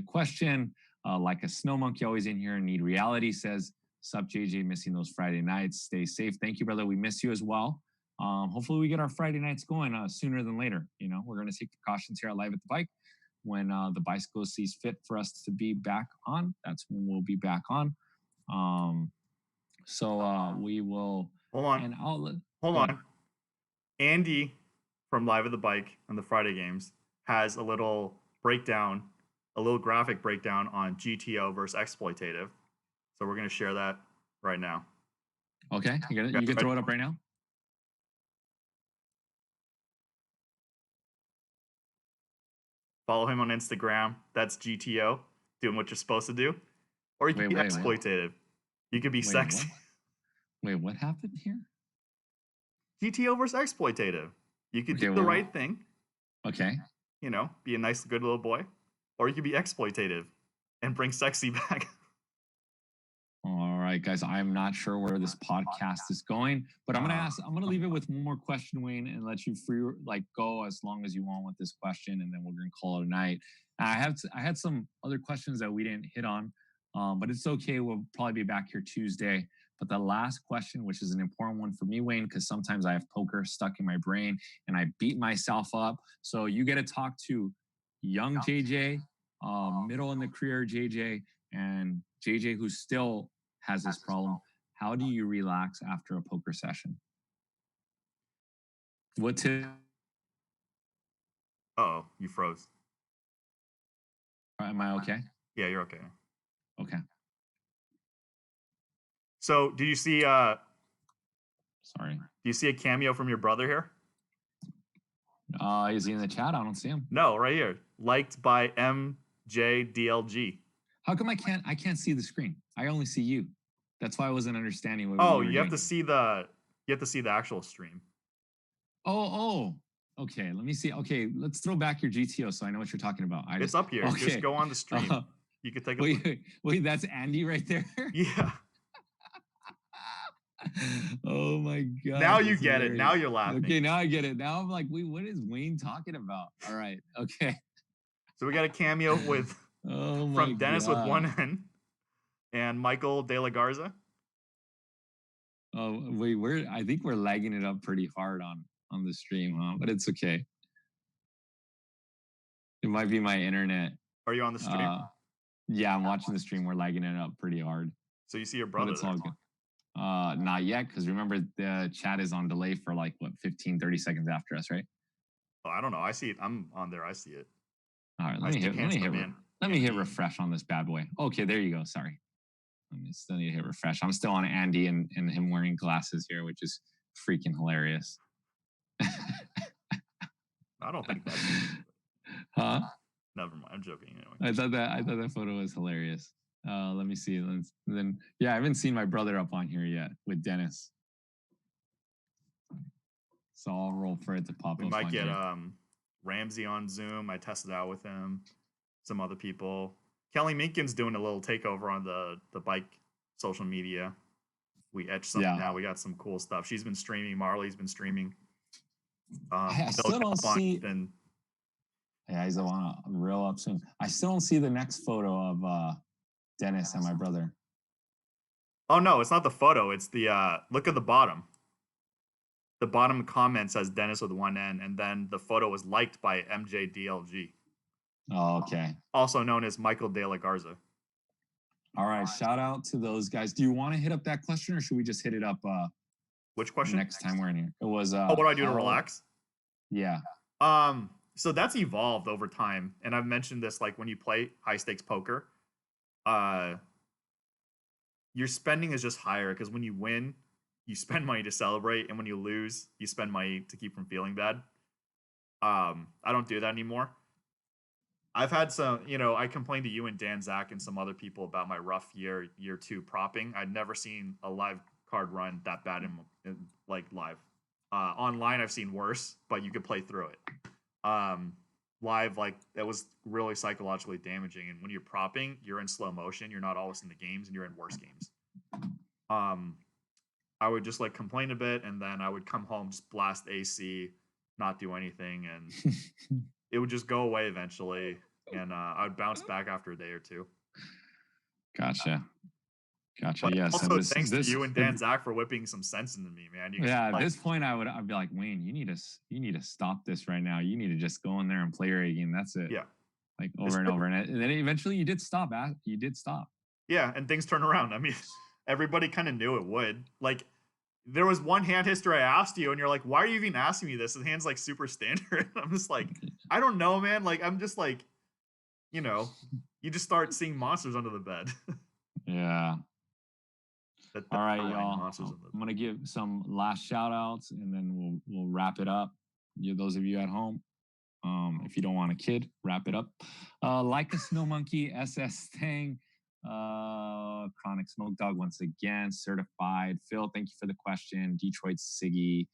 question. Like a snow monkey always in here. Need Reality says, sup JJ, missing those Friday nights. Stay safe. Thank you, brother. We miss you as well. Hopefully we get our Friday nights going sooner than later. We're going to take precautions here at Live at the Bike. When the bicycle sees fit for us to be back on, that's when we'll be back on. So we will. Hold on. And hold on. Andy from Live at the Bike on the Friday games has a little breakdown, a little graphic breakdown on GTO versus exploitative. So we're going to share that right now. Okay. You can throw it up right now. Follow him on Instagram. That's GTO, doing what you're supposed to do. Or you can be exploitative. What? You could be sexy. What happened here? GTO versus exploitative. You could do the right thing. Okay. Be a nice, good little boy. Or you could be exploitative and bring sexy back. All right, guys. I'm not sure where this podcast is going, but I'm gonna leave it with one more question, Wayne, and let you go as long as you want with this question, and then we're gonna call it a night. I had some other questions that we didn't hit on, but it's okay. We'll probably be back here Tuesday. But the last question, which is an important one for me, Wayne, because sometimes I have poker stuck in my brain and I beat myself up. So you get to talk to young JJ, middle in the career JJ, and JJ who still has this problem. How do you relax after a poker session? What tip? Oh, you froze. Am I okay? Yeah, you're okay. Okay. So, did you see? Sorry. Do you see a cameo from your brother here? Is he in the chat? I don't see him. No, right here. Liked by MJDLG. How come I can't see the screen? I only see you. That's why I wasn't understanding what Oh, you were you have doing. to see the actual stream. Oh. Okay, let me see. Okay, let's throw back your GTO so I know what you're talking about. It's up here. Just okay. go on the stream. You could take a look. Wait, that's Andy right there. Yeah. Oh my god. Now you get it. Now you're laughing. Okay, now I get it. Now I'm like, wait, what is Wayne talking about? All right. Okay. So we got a cameo with from Dennis with one N and Michael De La Garza. Oh wait, I think we're lagging it up pretty hard on the stream, huh? But it's okay. It might be my internet. Are you on the stream? Yeah, I'm watching the stream. We're lagging it up pretty hard. So you see your brother. But it's all good. Not yet, because remember the chat is on delay for like what 15, 30 seconds after us, right? Oh, I don't know. I see it. I'm on there. I see it. All right, let me hit refresh on this bad boy. Okay, there you go. Sorry. I still need to hit refresh. I'm still on Andy and him wearing glasses here, which is freaking hilarious. I don't think that's huh? Never mind. I'm joking anyway. I thought that photo was hilarious. Let me see. Then yeah, I haven't seen my brother up on here yet with Dennis. So I'll roll for it to pop up. We might get Ramsey on Zoom. I tested out with him. Some other people. Kelly Minkin's doing a little takeover on the bike social media. We etched something now. We got some cool stuff. She's been streaming. Marley's been streaming. I still don't see. Yeah, he's on real up soon. I still don't see the next photo of Dennis and my brother. Oh no, it's not the photo. It's the look at the bottom. The bottom comment says Dennis with one N, and then the photo was liked by MJDLG. Oh, okay. Also known as Michael De La Garza. All right, shout out to those guys. Do you want to hit up that question, or should we just hit it up? Which question? Next time we're in here. It was. What do I do to relax? Yeah. So that's evolved over time, and I've mentioned this. Like when you play high stakes poker, your spending is just higher because when you win, you spend money to celebrate, and when you lose, you spend money to keep from feeling bad. I don't do that anymore. I've had some, I complained to you and Dan Zach and some other people about my rough year 2 propping. I'd never seen a live card run that bad in like live. Online, I've seen worse, but you could play through it. Live, like that was really psychologically damaging. And when you're propping, you're in slow motion. You're not always in the games, and you're in worse games. I would just like complain a bit, and then I would come home, just blast AC, not do anything, and it would just go away eventually, and I would bounce back after a day or two. Gotcha. But yes. Also, thanks to you and Dan Zach for whipping some sense into me, man. At this point, I'd be like, Wayne, you need to stop this right now. You need to just go in there and play your A game. That's it. Yeah. Like over and over, and then eventually you did stop. You did stop. Yeah, and things turn around. I mean, everybody kind of knew it would. Like, there was one hand history I asked you, and you're like, why are you even asking me this? The hand's like super standard. I'm just like, I don't know, man. Like, I'm just like, you just start seeing monsters under the bed. Yeah. All right, y'all. I'm gonna give some last shout outs, and then we'll wrap it up. Those of you at home, if you don't want a kid, wrap it up. Like a Snow Monkey, SS Tang, Chronic Smoke Dog once again, certified. Phil, thank you for the question. Detroit Siggy.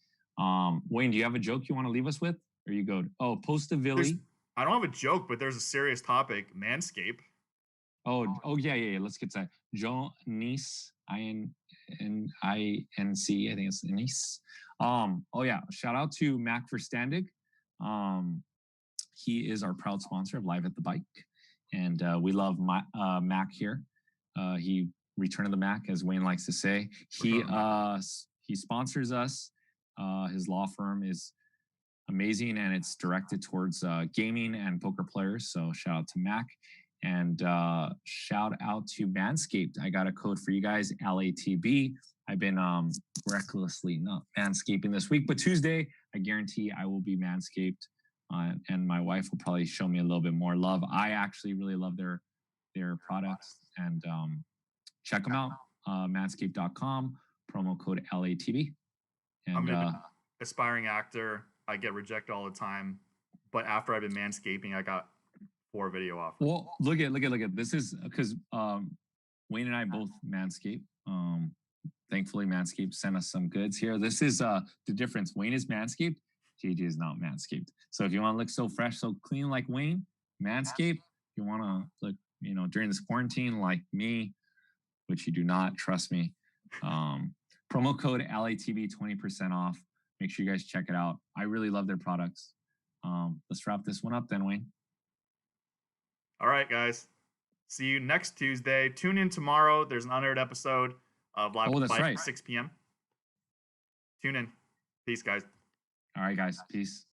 Wayne, do you have a joke you want to leave us with? Or you go, Post a Villy. I don't have a joke, but there's a serious topic. Manscaped. Oh yeah. Let's get to that. Joe Nice, INC, I think it's Nice. Oh yeah, shout out to Mac Verstandig. He is our proud sponsor of Live at the Bike, and we love Mac here. He Return of the Mac, as Wayne likes to say. He sponsors us. His law firm is amazing, and it's directed towards gaming and poker players. So shout out to Mac. And shout out to Manscaped. I got a code for you guys, LATB. I've been recklessly not manscaping this week, but Tuesday, I guarantee I will be Manscaped. And my wife will probably show me a little bit more love. I actually really love their products. And check them out, manscaped.com, promo code LATB. And I'm an aspiring actor. I get rejected all the time. But after I've been manscaping, I got 4 video offers. Well, look at this is because Wayne and I both manscape. Thankfully, Manscaped sent us some goods here. This is the difference. Wayne is Manscaped. JJ is not Manscaped. So if you want to look so fresh, so clean like Wayne, Manscaped. If you want to look, during this quarantine like me, which you do not, trust me. Promo code LATV 20% off. Make sure you guys check it out. I really love their products. Let's wrap this one up then, Wayne. All right, guys. See you next Tuesday. Tune in tomorrow. There's an unaired episode of Live at the Bike at 6 p.m. Tune in. Peace, guys. All right, guys. Peace.